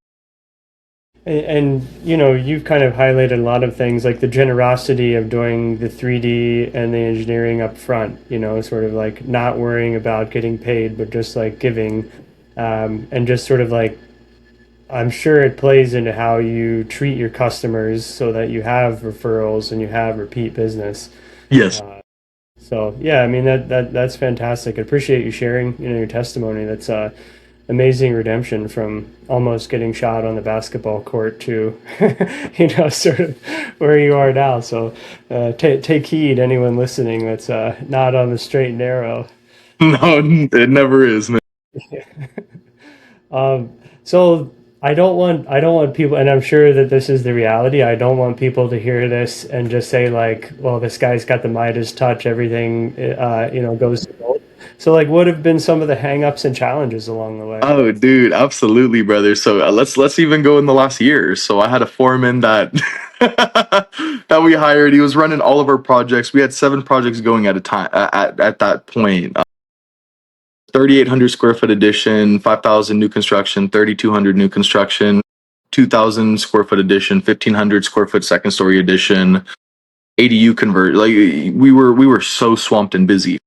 And you know, you've kind of highlighted a lot of things like the generosity of doing the 3D and the engineering up front, you know, sort of like not worrying about getting paid, but just like giving, and just sort of like, I'm sure it plays into how you treat your customers so that you have referrals and you have repeat business. Yes. So yeah, I mean that's fantastic. I appreciate you sharing, you know, your testimony. That's amazing redemption from almost getting shot on the basketball court to, you know, sort of where you are now. So take heed, anyone listening that's not on the straight and narrow. No, it never is, man. So I don't want people, and I'm sure that this is the reality. I don't want people to hear this and just say like, well, this guy's got the Midas touch, everything, you know, goes to gold. So like, what have been some of the hangups and challenges along the way? Oh, dude, absolutely, brother. So let's even go in the last year. So I had a foreman that that we hired. He was running all of our projects. We had 7 projects going at a time at that point. 3,800 square foot addition, 5,000 new construction, 3,200 new construction, 2,000 square foot addition, 1,500 square foot second story addition, ADU convert. Like we were so swamped and busy.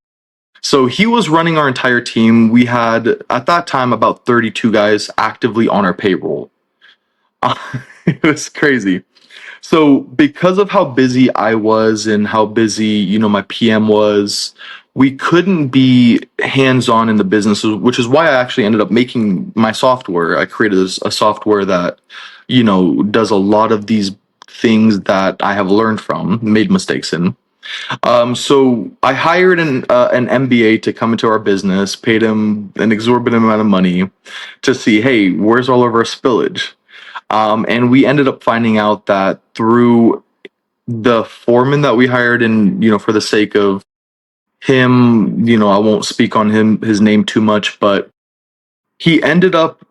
So he was running our entire team. We had at that time about 32 guys actively on our payroll. It was crazy. So because of how busy I was and how busy, you know, my PM was, we couldn't be hands-on in the business, which is why I actually ended up making my software. I created a software that, you know, does a lot of these things that I have learned from, made mistakes in. So I hired an MBA to come into our business, paid him an exorbitant amount of money to see, hey, where's all of our spillage? And we ended up finding out that through the foreman that we hired, and you know, for the sake of him, you know, I won't speak on his name too much, but he ended up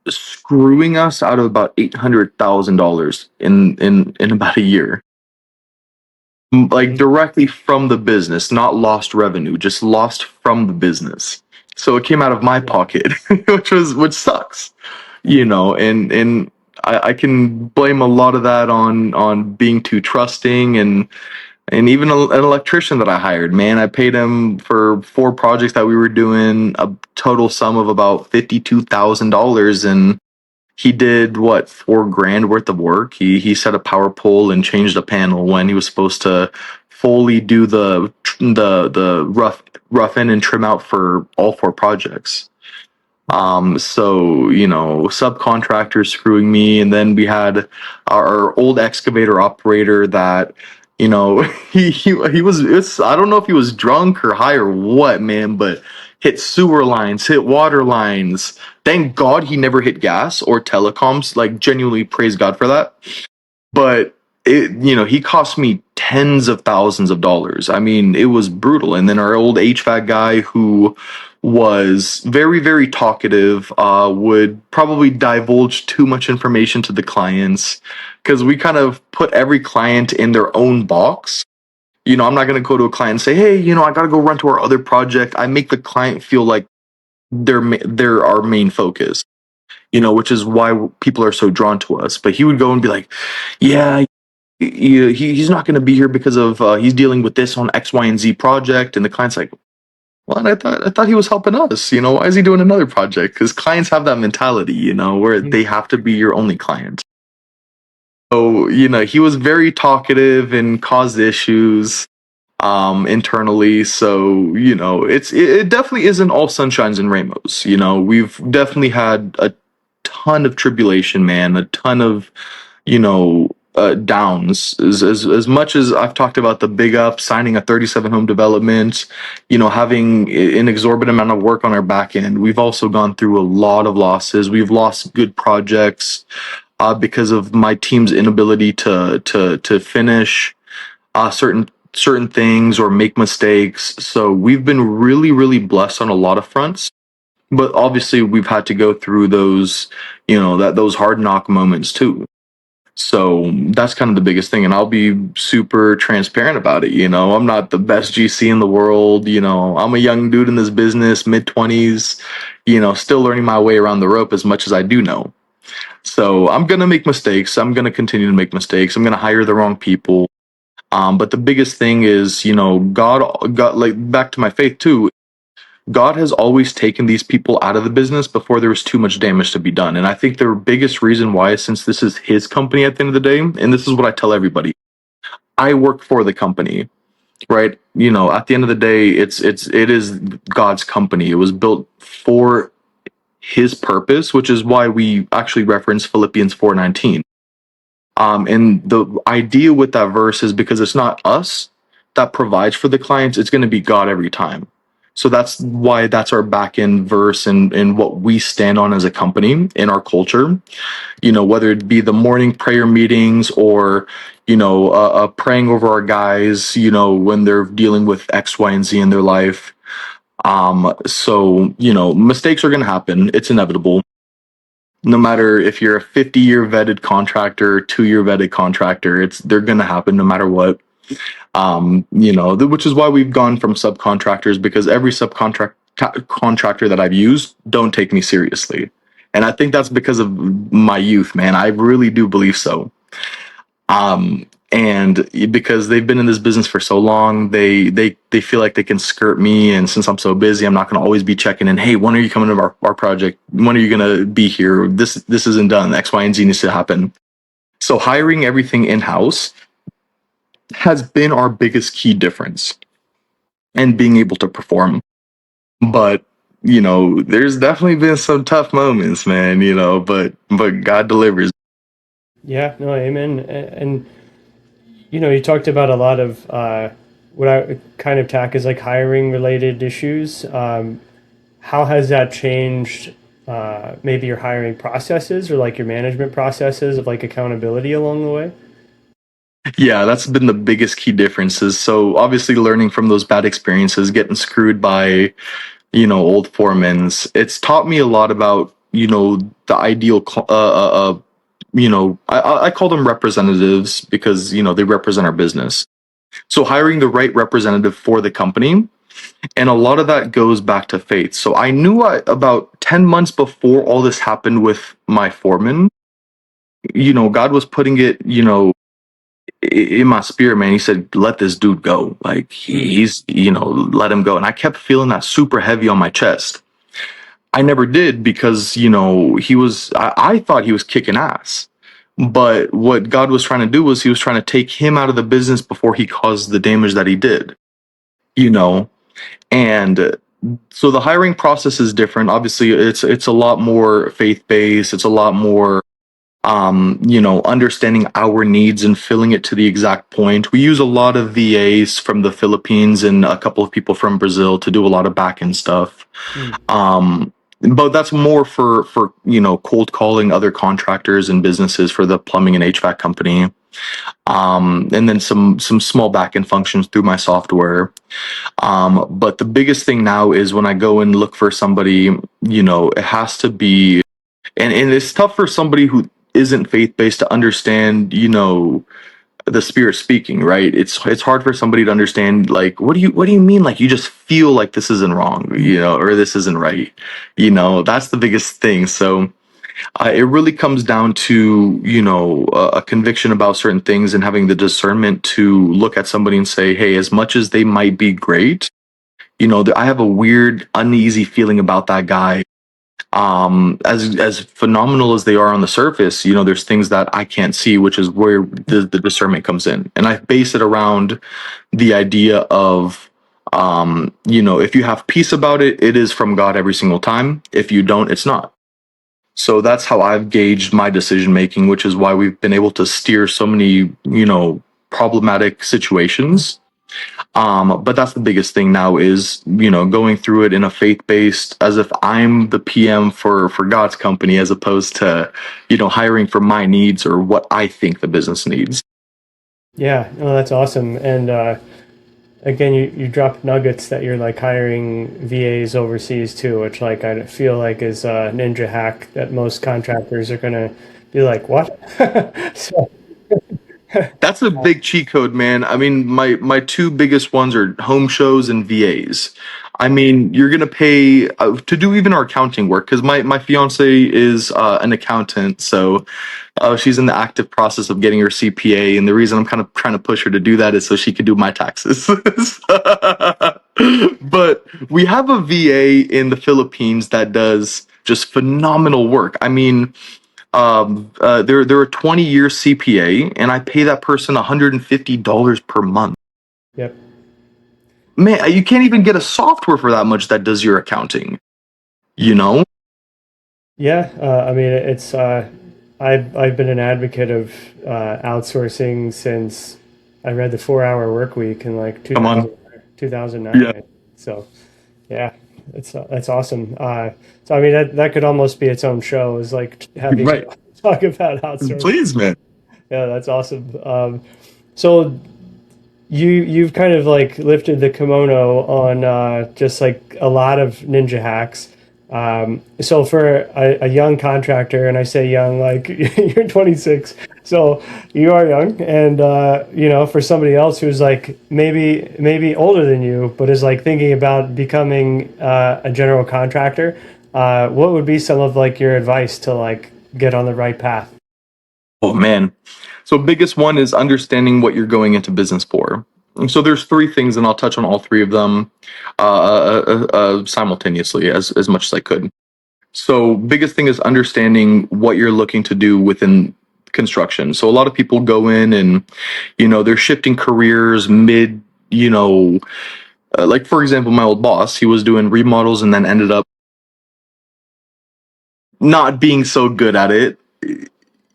screwing us out of about $800,000 in about a year. Like directly from the business, not lost revenue, just lost from the business. So it came out of my Yeah. pocket, which sucks, you know, and I can blame a lot of that on being too trusting and even an electrician that I hired. Man, I paid him for 4 projects that we were doing a total sum of about $52,000, and he did what, 4 grand worth of work. He set a power pole and changed a panel when he was supposed to fully do the rough in and trim out for all 4 projects. So, you know, subcontractors screwing me, and then we had our old excavator operator that, you know, he was, I don't know if he was drunk or high or what, man, but hit sewer lines, hit water lines. Thank God he never hit gas or telecoms. Like, genuinely praise God for that. But it, you know, he cost me tens of thousands of dollars. I mean, it was brutal. And then our old HVAC guy, who was very, very talkative, would probably divulge too much information to the clients because we kind of put every client in their own box. You know, I'm not going to go to a client and say, hey, you know, I got to go run to our other project. I make the client feel like they're our main focus, you know, which is why people are so drawn to us. But he would go and be like, yeah, he's not going to be here because of he's dealing with this on X, Y, and Z project. And the client's like, well, I thought he was helping us. You know, why is he doing another project? Because clients have that mentality, you know, where they have to be your only client. So, you know, he was very talkative and caused issues internally. So, you know, it definitely isn't all sunshines and rainbows. You know, we've definitely had a ton of tribulation, man, a ton of, you know, downs. As much as I've talked about the big up, signing a 37 home development, you know, having an exorbitant amount of work on our back end, we've also gone through a lot of losses. We've lost good projects because of my team's inability to finish certain things or make mistakes. So we've been really, really blessed on a lot of fronts. But obviously, we've had to go through those, you know, those hard knock moments too. So that's kind of the biggest thing. And I'll be super transparent about it. You know, I'm not the best GC in the world. You know, I'm a young dude in this business, mid 20s, you know, still learning my way around the rope as much as I do know. So I'm gonna make mistakes. I'm gonna continue to make mistakes. I'm gonna hire the wrong people. But the biggest thing is, God, like back to my faith too. God has always taken these people out of the business before there was too much damage to be done. And I think the biggest reason why is since this is his company at the end of the day, and this is what I tell everybody, I work for the company, right? At the end of the day, it is God's company. It was built for his purpose, which is why we actually reference Philippians 4:19. And the idea with that verse is because it's not us that provides for the clients, it's going to be God every time. So that's why that's our back end verse and what we stand on as a company in our culture. Whether it be the morning prayer meetings or, praying over our guys, when they're dealing with X, Y, and Z in their life. So, mistakes are going to happen. It's inevitable no matter if you're a 50-year vetted contractor, 2-year vetted contractor, they're going to happen no matter what. Which is why we've gone from subcontractors because every contractor that I've used don't take me seriously. And I think that's because of my youth, man. I really do believe so. And because they've been in this business for so long, they feel like they can skirt me. And since I'm so busy, I'm not going to always be checking in. Hey, when are you coming to our project? When are you going to be here? This isn't done. X, Y, and Z needs to happen. So hiring everything in house has been our biggest key difference and being able to perform. But there's definitely been some tough moments, man. But God delivers. Yeah, no, amen. And you talked about a lot of what I kind of tack as like hiring related issues. How has that changed maybe your hiring processes or like your management processes of like accountability along the way? Yeah, that's been the biggest key differences. So obviously learning from those bad experiences, getting screwed by, old foremans, it's taught me a lot about, the ideal, I call them representatives because, they represent our business. So hiring the right representative for the company. And a lot of that goes back to faith. So I knew about 10 months before all this happened with my foreman, God was putting it, in my spirit, man. He said, let this dude go. Like he's, let him go. And I kept feeling that super heavy on my chest. I never did because, I thought he was kicking ass. But what God was trying to do was he was trying to take him out of the business before he caused the damage that he did, you know? And so the hiring process is different. Obviously, it's a lot more faith-based. It's a lot more understanding our needs and filling it to the exact point. We use a lot of VAs from the Philippines and a couple of people from Brazil to do a lot of back end stuff. Mm. But that's more for cold calling other contractors and businesses for the plumbing and HVAC company. And then some small back end functions through my software. But the biggest thing now is when I go and look for somebody, it has to be, and it's tough for somebody who isn't faith based to understand, the spirit speaking, right? It's hard for somebody to understand, like, what do you mean? Like, you just feel like this isn't wrong, or this isn't right. That's the biggest thing. So it really comes down to, a conviction about certain things and having the discernment to look at somebody and say, hey, as much as they might be great, I have a weird, uneasy feeling about that guy. As phenomenal as they are on the surface, there's things that I can't see, which is where the discernment comes in. And I base it around the idea of, if you have peace about it, it is from God every single time. If you don't, it's not. So that's how I've gauged my decision making, which is why we've been able to steer so many, problematic situations. But that's the biggest thing now is, going through it in a faith-based, as if I'm the PM for God's company, as opposed to, hiring for my needs or what I think the business needs. Yeah, no, that's awesome. And again, you dropped nuggets that you're like hiring VAs overseas too, which like I feel like is a ninja hack that most contractors are gonna be like, what? So That's a big cheat code, man. I mean, my two biggest ones are home shows and VAs. I mean, you're gonna pay to do even our accounting work because my fiance is an accountant, so she's in the active process of getting her CPA, and the reason I'm kind of trying to push her to do that is so she can do my taxes. But we have a VA in the Philippines that does just phenomenal work. I mean, they're a 20-year CPA, and I pay that person $150 per month. Yep. Man, you can't even get a software for that much that does your accounting. You know? Yeah. I mean, it's I've been an advocate of outsourcing since I read the 4 Hour Work Week in like Come on. 2009. Yeah. So yeah, it's that's awesome. So I mean, that could almost be its own show, is like having Right. talk about outsourcing. Please, man. Yeah, that's awesome. So you've kind of like lifted the kimono on just like a lot of ninja hacks. So for a young contractor, and I say young, like you're 26, so you are young, and you know, for somebody else who's like maybe older than you, but is like thinking about becoming a general contractor, what would be some of like your advice to like get on the right path? Oh man. So biggest one is understanding what you're going into business for. And so there's three things, and I'll touch on all three of them simultaneously as much as I could. So biggest thing is understanding what you're looking to do within construction. So a lot of people go in and they're shifting careers mid. Like for example, my old boss, he was doing remodels and then ended up not being so good at it.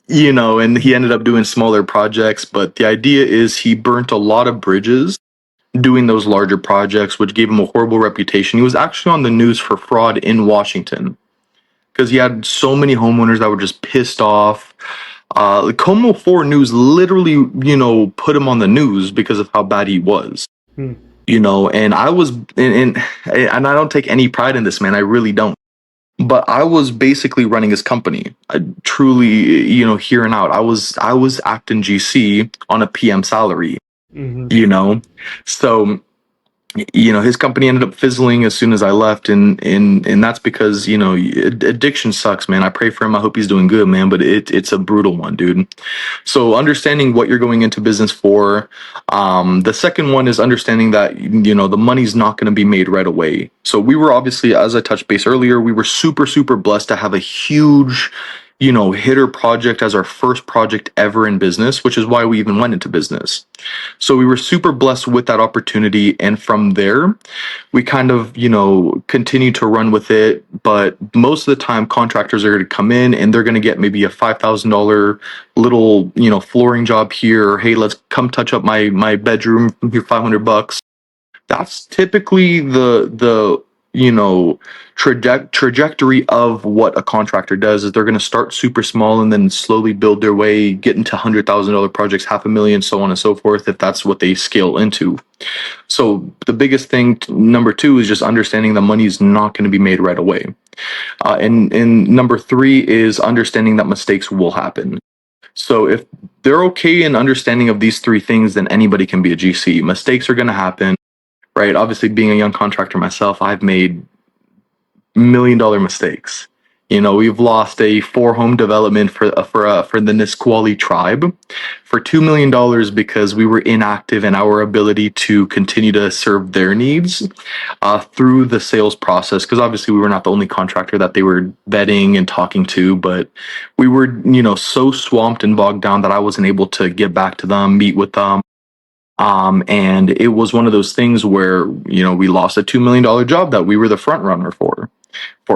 And he ended up doing smaller projects. But the idea is he burnt a lot of bridges doing those larger projects, which gave him a horrible reputation. He was actually on the news for fraud in Washington because he had so many homeowners that were just pissed off. The Como 4 News literally, put him on the news because of how bad he was. Hmm. And I was, and I don't take any pride in this, man. I really don't. But I was basically running his company. I truly, here and out. I was acting GC on a PM salary. Hmm. You know, so his company ended up fizzling as soon as I left, and that's because addiction sucks, man. I pray for him. I hope he's doing good, man. But it's a brutal one, dude. So understanding what you're going into business for. The second one is understanding that the money's not going to be made right away. So we were obviously, as I touched base earlier, we were super super blessed to have a huge hitter project as our first project ever in business, which is why we even went into business. So we were super blessed with that opportunity. And from there, we kind of, continue to run with it. But most of the time, contractors are going to come in and they're going to get maybe a $5,000 little, flooring job here. Or, hey, let's come touch up my bedroom. Here, $500. That's typically the trajectory of what a contractor does. Is they're going to start super small and then slowly build their way, get into $100,000 projects, 500,000, so on and so forth, if that's what they scale into. So the biggest thing, number two, is just understanding the money's not going to be made right away. And number three is understanding that mistakes will happen. So if they're okay in understanding of these three things, then anybody can be a GC. Mistakes are going to happen, right? Obviously, being a young contractor myself, I've made $1 million mistakes. We've lost a 4 home development for the Nisqually tribe for $2 million because we were inactive in our ability to continue to serve their needs through the sales process. Because obviously we were not the only contractor that they were vetting and talking to, but we were so swamped and bogged down that I wasn't able to get back to them, meet with them. And it was one of those things where we lost a $2 million job that we were the front runner for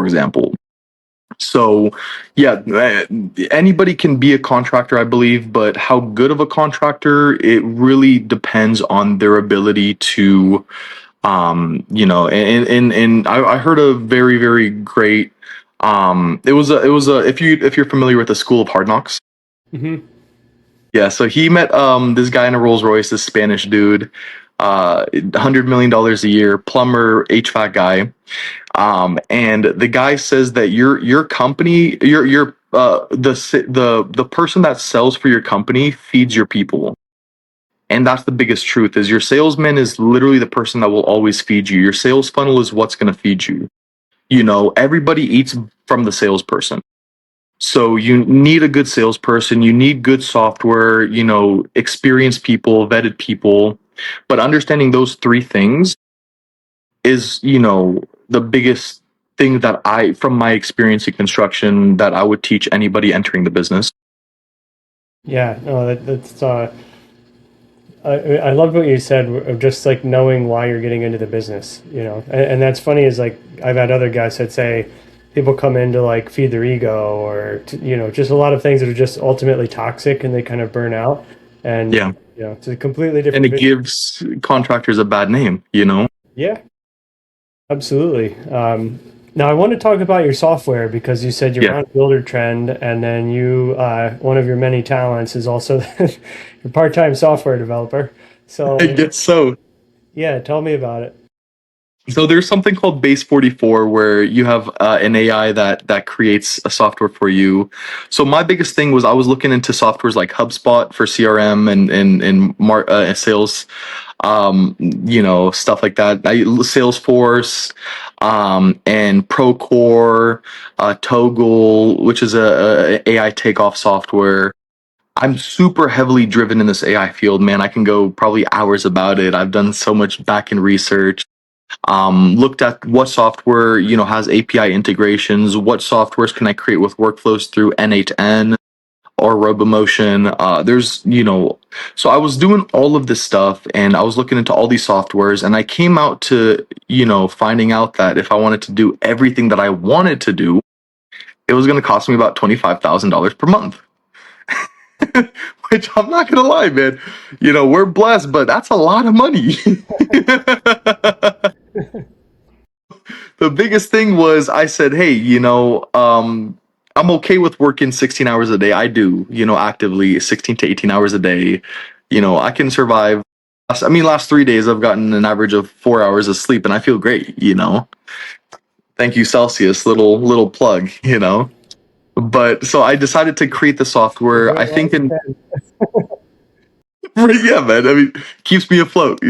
example. So, yeah, anybody can be a contractor, I believe, but how good of a contractor, it really depends on their ability to, and I heard a very, very great, it was a, if you're familiar with the School of Hard Knocks. Hmm. Yeah, so he met this guy in a Rolls Royce, this Spanish dude, $100 million a year, plumber, HVAC guy. And the guy says that your company, the person that sells for your company feeds your people. And that's the biggest truth is your salesman is literally the person that will always feed you. Your sales funnel is what's going to feed you. Everybody eats from the salesperson. So you need a good salesperson, you need good software, experienced people, vetted people. But understanding those three things is, the biggest thing that from my experience in construction, that I would teach anybody entering the business. Yeah, no, that's I loved what you said of just like knowing why you're getting into the business, and that's funny is like I've had other guys that say people come in to like feed their ego or just a lot of things that are just ultimately toxic and they kind of burn out, and Yeah. it's a completely And different it vision. gives contractors a bad name. Yeah, absolutely. Now I want to talk about your software because you said you're Yeah. on Builder Trend, and then one of your many talents is also you're part-time software developer. I So guess so. yeah, tell me about it. So there's something called Base 44 where you have an AI that creates a software for you. So my biggest thing was I was looking into softwares like HubSpot for CRM and sales, stuff like that. Salesforce, and Procore, Toggle, which is a AI takeoff software. I'm super heavily driven in this AI field, man. I can go probably hours about it. I've done so much back end research, looked at what software has API integrations, what softwares can I create with workflows through N8N or RoboMotion. So I was doing all of this stuff and I was looking into all these softwares, and I came out to finding out that if I wanted to do everything that I wanted to do, it was going to cost me about $25,000 per month. Which I'm not gonna lie, man. We're blessed, but that's a lot of money. The biggest thing was I said, hey, I'm okay with working 16 hours a day. I do, actively 16 to 18 hours a day. I can survive. Last 3 days I've gotten an average of 4 hours of sleep, and I feel great. Thank you, Celsius. Little plug. But so I decided to create the You're software. I doing well think as you in can. yeah, man. Keeps me afloat.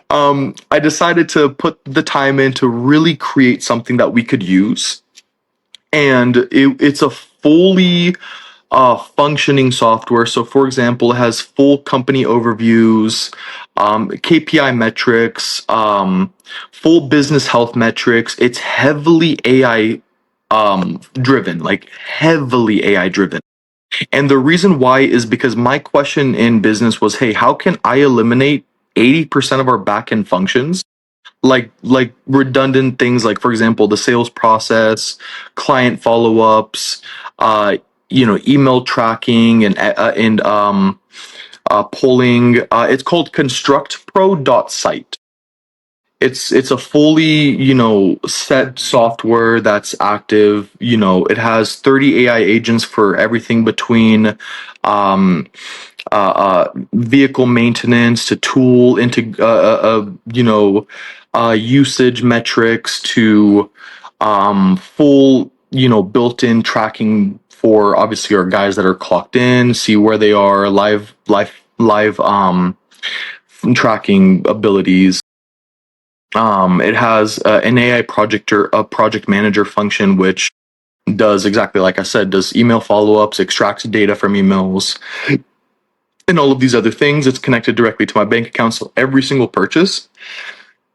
I decided to put the time in to really create something that we could use, and it's a fully functioning software. So, for example, it has full company overviews, KPI metrics, full business health metrics. It's heavily AI driven, like heavily AI driven. And the reason why is because my question in business was, hey, how can I eliminate 80% of our backend functions? Like redundant things like, for example, the sales process, client follow-ups, email tracking and polling. It's called constructpro.site. It's a fully set software that's active. It has 30 AI agents for everything between vehicle maintenance to tool into usage metrics to full built-in tracking for obviously our guys that are clocked in, see where they are, live tracking abilities. It has an AI a project manager function, which does exactly like I said, does email follow-ups, extracts data from emails, and all of these other things. It's connected directly to my bank account. So every single purchase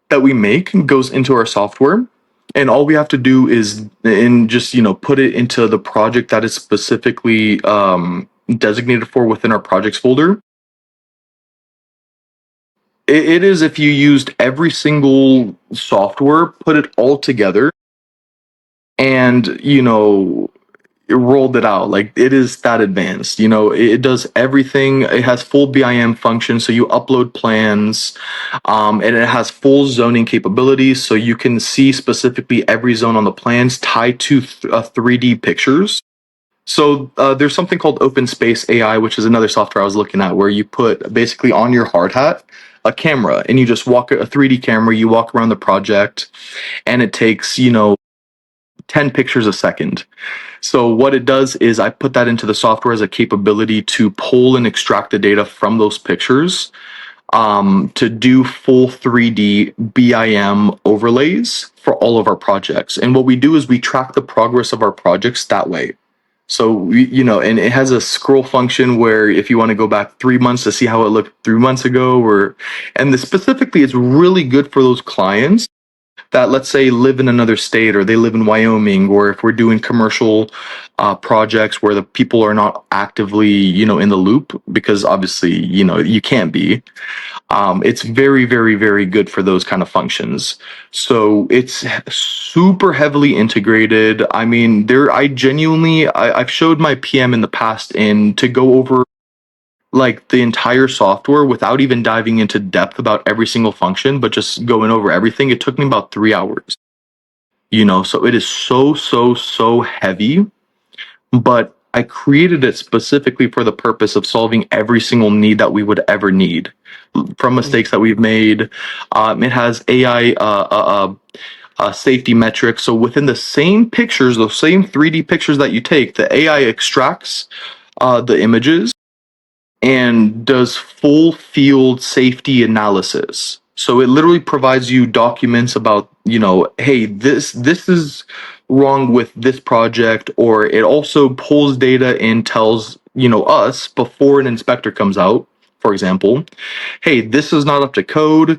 that we make goes into our software. And all we have to do is just put it into the project that is specifically designated for within our projects folder. It is if you used every single software, put it all together, and it rolled it out. Like, it is that advanced. It does everything. It has full BIM function, so you upload plans, and it has full zoning capabilities, so you can see specifically every zone on the plans tied to 3D pictures. So there's something called Open Space AI, which is another software I was looking at, where you put basically on your hard hat a camera, and you just walk a 3D camera. You walk around the project, and it takes 10 10 pictures a second. So what it does is I put that into the software as a capability to pull and extract the data from those pictures, to do full 3D BIM overlays for all of our projects. And what we do is we track the progress of our projects that way. So and it has a scroll function where if you want to go back 3 months to see how it looked 3 months ago, specifically, it's really good for those clients that, let's say, live in another state, or they live in Wyoming, or if we're doing commercial projects where the people are not actively, in the loop, because obviously, you can't be. It's very, very, very good for those kind of functions. So it's super heavily integrated. I mean, I've showed my PM in the past and to go over like the entire software without even diving into depth about every single function, but just going over everything. It took me about 3 hours, so it is so, so, so heavy, but I created it specifically for the purpose of solving every single need that we would ever need from mistakes that we've made. It has AI safety metrics. So within the same pictures, those same 3D pictures that you take, the AI extracts the images and does full field safety analysis. So it literally provides you documents about, hey, this is wrong with this project, or it also pulls data and tells, us before an inspector comes out, for example, hey, this is not up to code.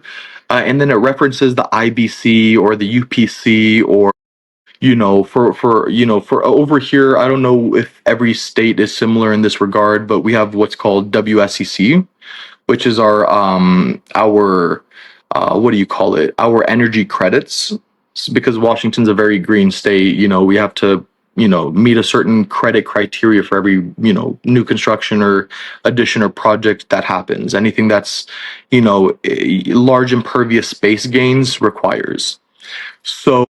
And then it references the IBC or the UPC, or for over here, I don't know if every state is similar in this regard, but we have what's called WSEC, which is our what do you call it? Our energy credits. Because Washington's a very green state, we have to meet a certain credit criteria for every new construction or addition or project that happens. Anything that's large impervious space gains requires. So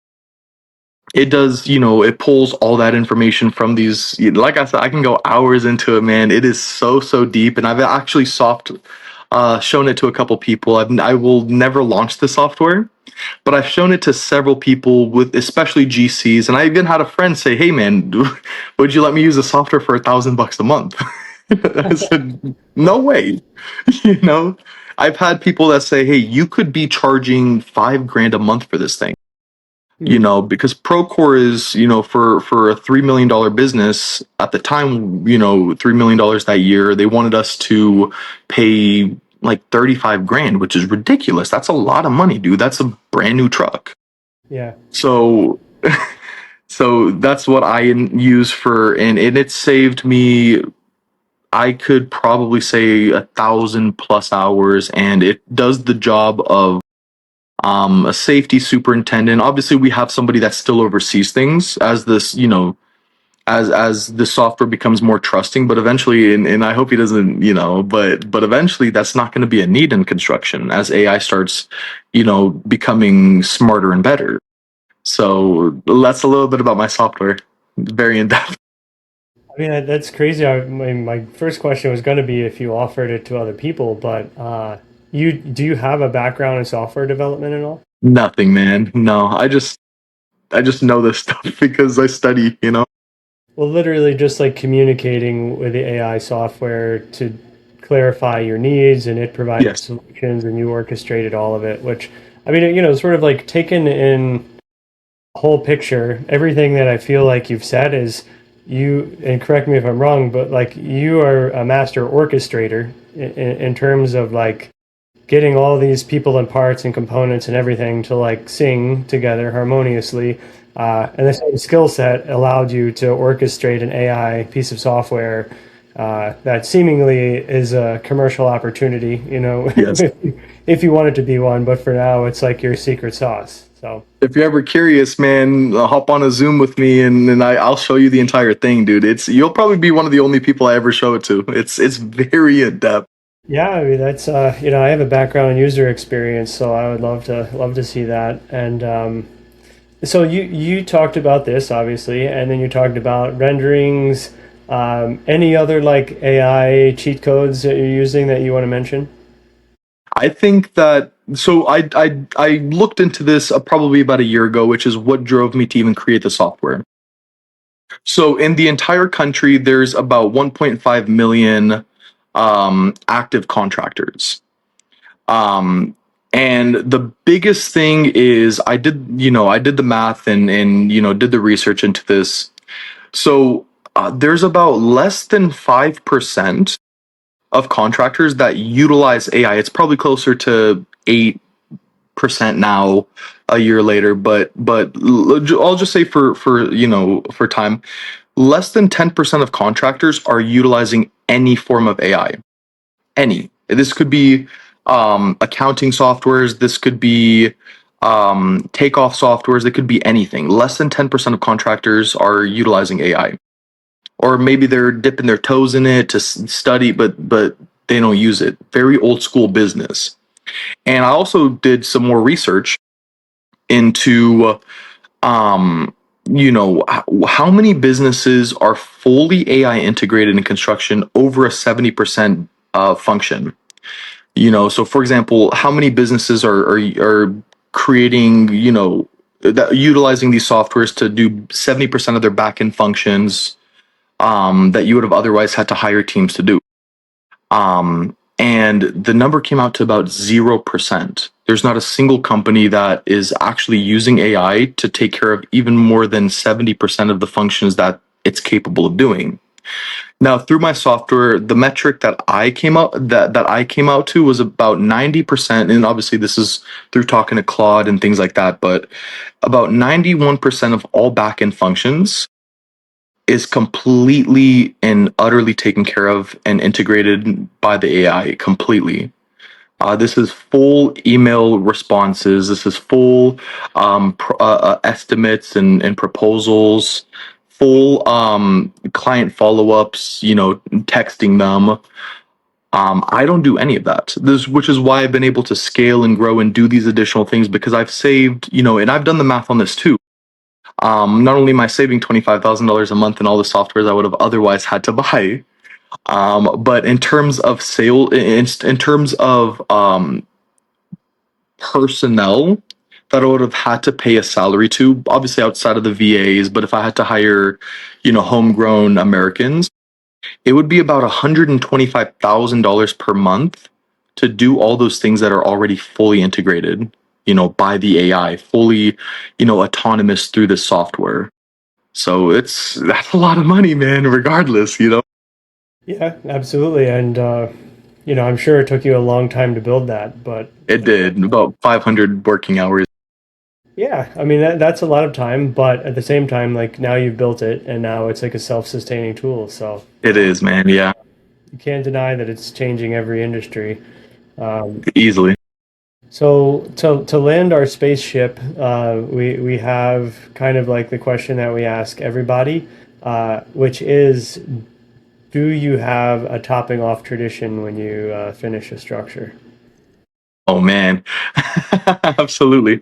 it does, it pulls all that information from these. Like I said, I can go hours into it, man. It is so, so deep. And I've actually shown it to a couple people. I will never launch the software, but I've shown it to several people, with especially GCs. And I even had a friend say, hey, man, would you let me use the software for $1,000 a month? I said, no way. you know, I've had people that say, hey, you could be charging $5,000 a month for this thing. Because Procore is, for a $3 million business at the time, $3 million that year, they wanted us to pay like 35,000, which is ridiculous. That's a lot of money, dude. That's a brand new truck. Yeah. So, so that's what I use and it saved me. I could probably say 1,000+ hours, and it does the job of a safety superintendent. Obviously, we have somebody that still oversees things as this, as the software becomes more trusting. But eventually, and I hope he doesn't, but eventually, that's not going to be a need in construction as AI starts, becoming smarter and better. So that's a little bit about my software. Very in depth. I mean, that's crazy. My first question was going to be if you offered it to other people, but do you have a background in software development at all? Nothing, man. No, I just know this stuff because I study. Well, literally just like communicating with the AI software to clarify your needs, and it provided Yes. solutions, and you orchestrated all of it, which, I mean, sort of like taken in whole picture, everything that I feel like you've said is you, and correct me if I'm wrong, but like you are a master orchestrator in terms of like getting all these people and parts and components and everything to like sing together harmoniously. And the same skill set allowed you to orchestrate an AI piece of software that seemingly is a commercial opportunity, Yes. if you want it to be one. But for now, it's like your secret sauce. So If you're ever curious, man, hop on a Zoom with me, and I'll show you the entire thing, dude. You'll probably be one of the only people I ever show it to. It's very in depth. yeah, I mean that's I have a background in user experience, so I would love to see that. And so you talked about this obviously, and then you talked about renderings. Any other like AI cheat codes that you're using that you want to mention? I think that so I looked into this probably about a year ago, which is what drove me to even create the software. So in the entire country, there's about 1.5 million active contractors. Um, and the biggest thing is I did the math and did the research into this. So there's about less than 5% of contractors that utilize AI. It's probably closer to 8% now a year later, but I'll just say for time, less than 10% of contractors are utilizing any form of AI. Any. This could be accounting softwares, this could be takeoff softwares, it could be anything. Less than 10% of contractors are utilizing AI. Or maybe they're dipping their toes in it to study, but they don't use it. Very old school business. And I also did some more research into how many businesses are fully AI integrated in construction over a 70% function. So for example, how many businesses are creating, that utilizing these softwares to do 70% of their back end functions that you would have otherwise had to hire teams to do. And the number came out to about 0%. There's not a single company that is actually using AI to take care of even more than 70% of the functions that it's capable of doing. Now, through my software, the metric that I came out to was about 90%, and obviously this is through talking to Claude and things like that, but about 91% of all backend functions is completely and utterly taken care of and integrated by the AI completely. This is full email responses. This is full estimates and proposals, full client follow ups. Texting them. I don't do any of that. Which is why I've been able to scale and grow and do these additional things because I've saved. And I've done the math on this too. Not only am I saving $25,000 a month in all the softwares I would have otherwise had to buy, but in terms of in terms of personnel that I would have had to pay a salary to, obviously outside of the VAs, but if I had to hire, homegrown Americans, it would be about $125,000 per month to do all those things that are already fully integrated, by the AI, fully, autonomous through the software. So that's a lot of money, man, regardless. Yeah, absolutely. And, I'm sure it took you a long time to build that, but It did about 500 working hours. yeah, I mean, that's a lot of time, but at the same time, like now you've built it and now it's like a self-sustaining tool. So It is, man. Yeah, you can't deny that it's changing every industry. easily. So to land our spaceship, we have kind of like the question that we ask everybody, which is, do you have a topping off tradition when you finish a structure? Oh man, absolutely.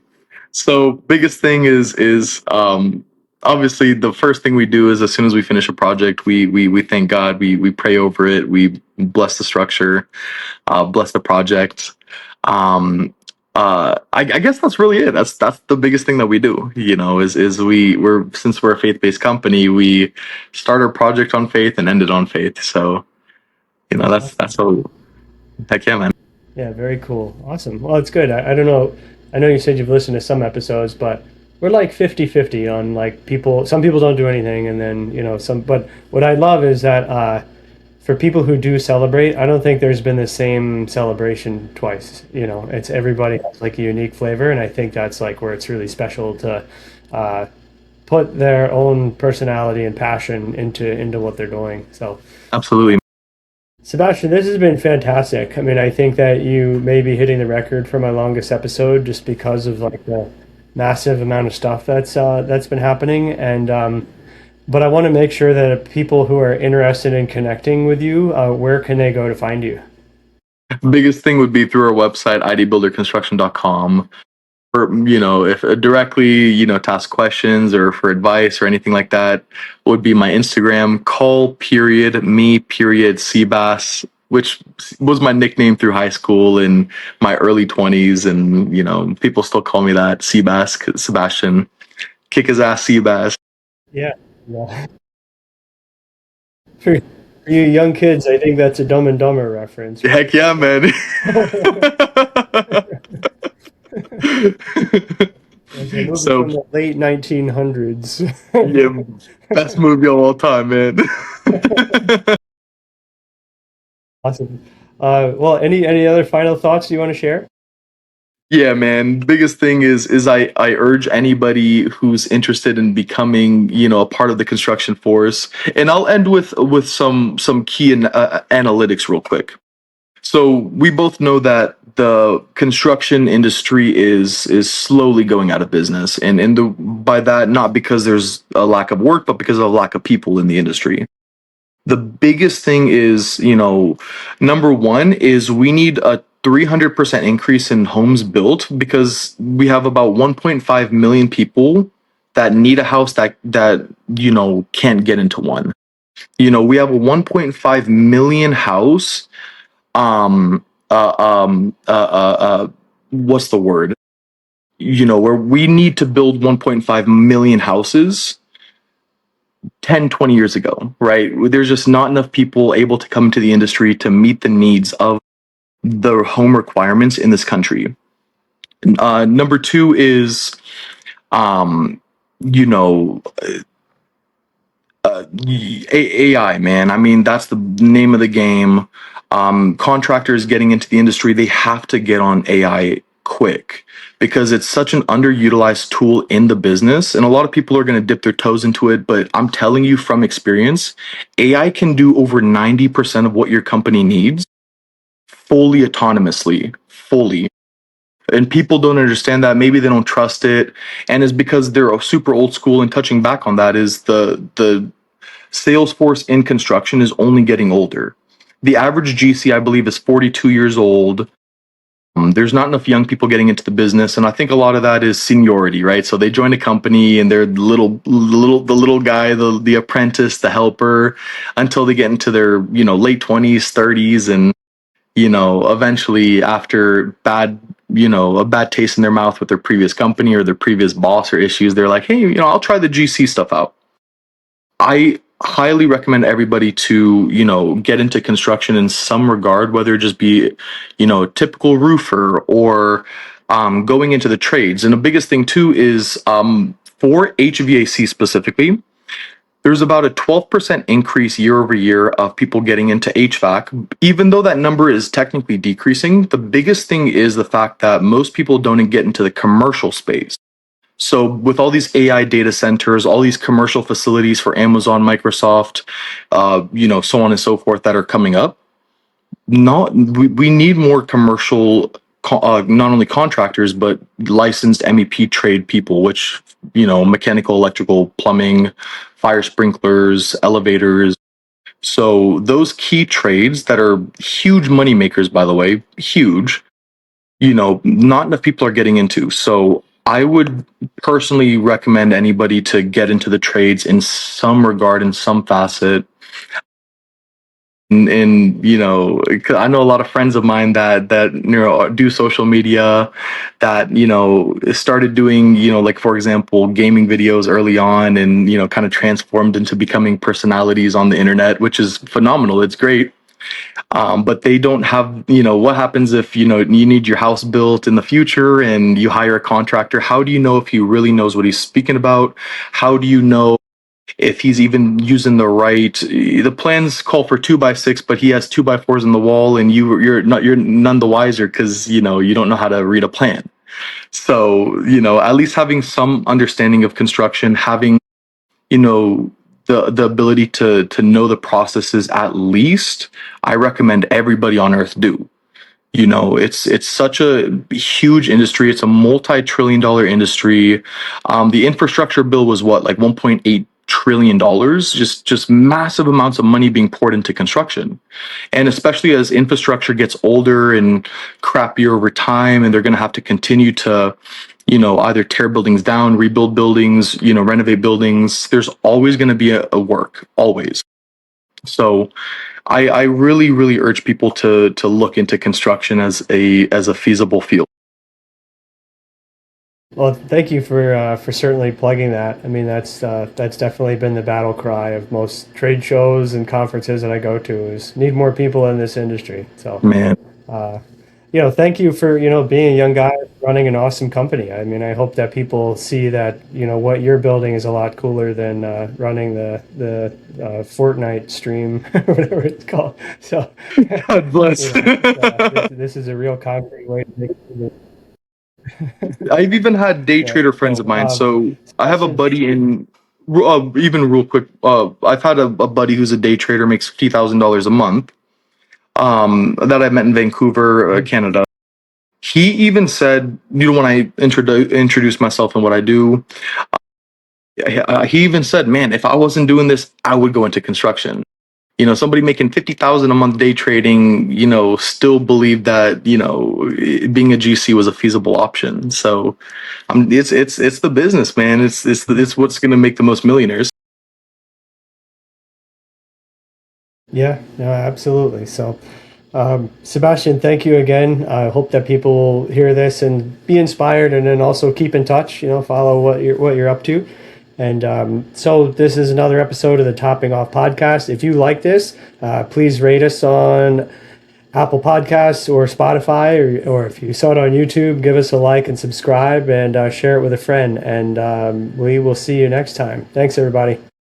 So biggest thing is obviously the first thing we do is as soon as we finish a project, we thank God, we pray over it, we bless the structure, bless the project. I guess that's really it. That's the biggest thing that we do. Is since we're a faith based company, we start our project on faith and end it on faith. So that's so heck yeah, man. Yeah, very cool. Awesome. Well, it's good. I don't know. I know you said you've listened to some episodes, but we're like 50-50 on like people. Some people don't do anything. And then, but what I love is that for people who do celebrate, I don't think there's been the same celebration twice. It's everybody has like a unique flavor. And I think that's like where it's really special to uh, put their own personality and passion into what they're doing. So, Absolutely. Sebastian, this has been fantastic. I mean, I think that you may be hitting the record for my longest episode just because of like the massive amount of stuff that's been happening. And but I want to make sure that people who are interested in connecting with you, where can they go to find you? Biggest thing would be through our website, idbuilderconstruction.com. Or, if directly, to ask questions or for advice or anything like that, would be my Instagram, call period me period Seabass which was my nickname through high school and my early 20s. And, people still call me that, Seabass, Sebastian. Kick his ass, Seabass. Yeah. Yeah. For you young kids, I think that's a Dumb and Dumber reference, right? Heck yeah, man. It's a movie So, from the late 1900s. yeah, best movie of all time, man. Awesome. Well, any other final thoughts you want to share? Yeah, man. Biggest thing is I urge anybody who's interested in becoming, a part of the construction force. And I'll end with some key analytics real quick. So we both know that the construction industry is slowly going out of business, and by that, not because there's a lack of work, but because of a lack of people in the industry. The biggest thing is, number one is we need a 300% increase in homes built because we have about 1.5 million people that need a house that can't get into one. We have a 1.5 million house, what's the word? Where we need to build 1.5 million houses 10, 20 years ago, right? There's just not enough people able to come to the industry to meet the needs of the home requirements in this country. Number two is, um, you know, AI, man. I mean, that's the name of the game. Contractors getting into the industry, they have to get on AI quick because it's such an underutilized tool in the business. And a lot of people are going to dip their toes into it. But I'm telling you from experience, AI can do over 90% of what your company needs fully autonomously, fully. And people don't understand that. Maybe they don't trust it. And it's because they're super old school. And touching back on that is the Salesforce in construction is only getting older. The average GC, I believe, is 42 years old. There's not enough young people getting into the business, and I think a lot of that is seniority, right? So they join a company and they're the little guy, the apprentice, the helper, until they get into their late 20s, 30s, and eventually after a bad taste in their mouth with their previous company or their previous boss or issues, they're like, hey, I'll try the GC stuff out. I highly recommend everybody to, get into construction in some regard, whether it just be, a typical roofer or going into the trades. And the biggest thing too is for HVAC specifically, there's about a 12% increase year over year of people getting into HVAC. Even though that number is technically decreasing, the biggest thing is the fact that most people don't get into the commercial space. So with all these AI data centers, all these commercial facilities for Amazon, Microsoft, so on and so forth that are coming up, we need more commercial, not only contractors but licensed MEP trade people, which mechanical, electrical, plumbing, fire sprinklers, elevators. So those key trades that are huge money makers, by the way, huge, not enough people are getting into. So I would personally recommend anybody to get into the trades in some regard, in some facet. And I know a lot of friends of mine that do social media, that started doing like, for example, gaming videos early on, and kind of transformed into becoming personalities on the internet, which is phenomenal. It's great. But they don't have, what happens if, you need your house built in the future and you hire a contractor? How do you know if he really knows what he's speaking about? How do you know if he's even using the plans call for 2x6, but he has 2x4s in the wall, and you're none the wiser because, you don't know how to read a plan. So, at least having some understanding of construction, having, the ability to know the processes, at least, I recommend everybody on earth do. It's such a huge industry. It's a multi-trillion-dollar industry. The infrastructure bill was what, like $1.8 trillion, just massive amounts of money being poured into construction. And especially as infrastructure gets older and crappier over time, and they're going to have to continue to, either tear buildings down, rebuild buildings, renovate buildings. There's always going to be a work, always. So I really, really urge people to look into construction as a feasible field. Well, thank you for certainly plugging that. I mean, that's definitely been the battle cry of most trade shows and conferences that I go to is need more people in this industry. So, Man, uh, thank you for being a young guy running an awesome company. I mean, I hope that people see that what you're building is a lot cooler than running the Fortnite stream or whatever it's called. So, God bless. this is a real concrete way to make it. I've even had day Yeah. trader friends of So, mine. So I have a Sebastian. buddy in, even real quick. I've had a buddy who's a day trader, makes $50,000 a month. That I met in Vancouver, Mm. Canada. He even said, when I introduced myself and what I do, he even said, "Man, if I wasn't doing this, I would go into construction." Somebody making 50,000 a month day trading, still believed that being a GC was a feasible option. So, it's the business, man. It's what's going to make the most millionaires. Yeah, no, absolutely. So, Sebastian, thank you again. I hope that people will hear this and be inspired, and then also keep in touch. Follow what you're up to. And so, this is another episode of the Topping Off podcast. If you like this, please rate us on Apple Podcasts or Spotify, or if you saw it on YouTube, give us a like and subscribe, and share it with a friend. And we will see you next time. Thanks, everybody.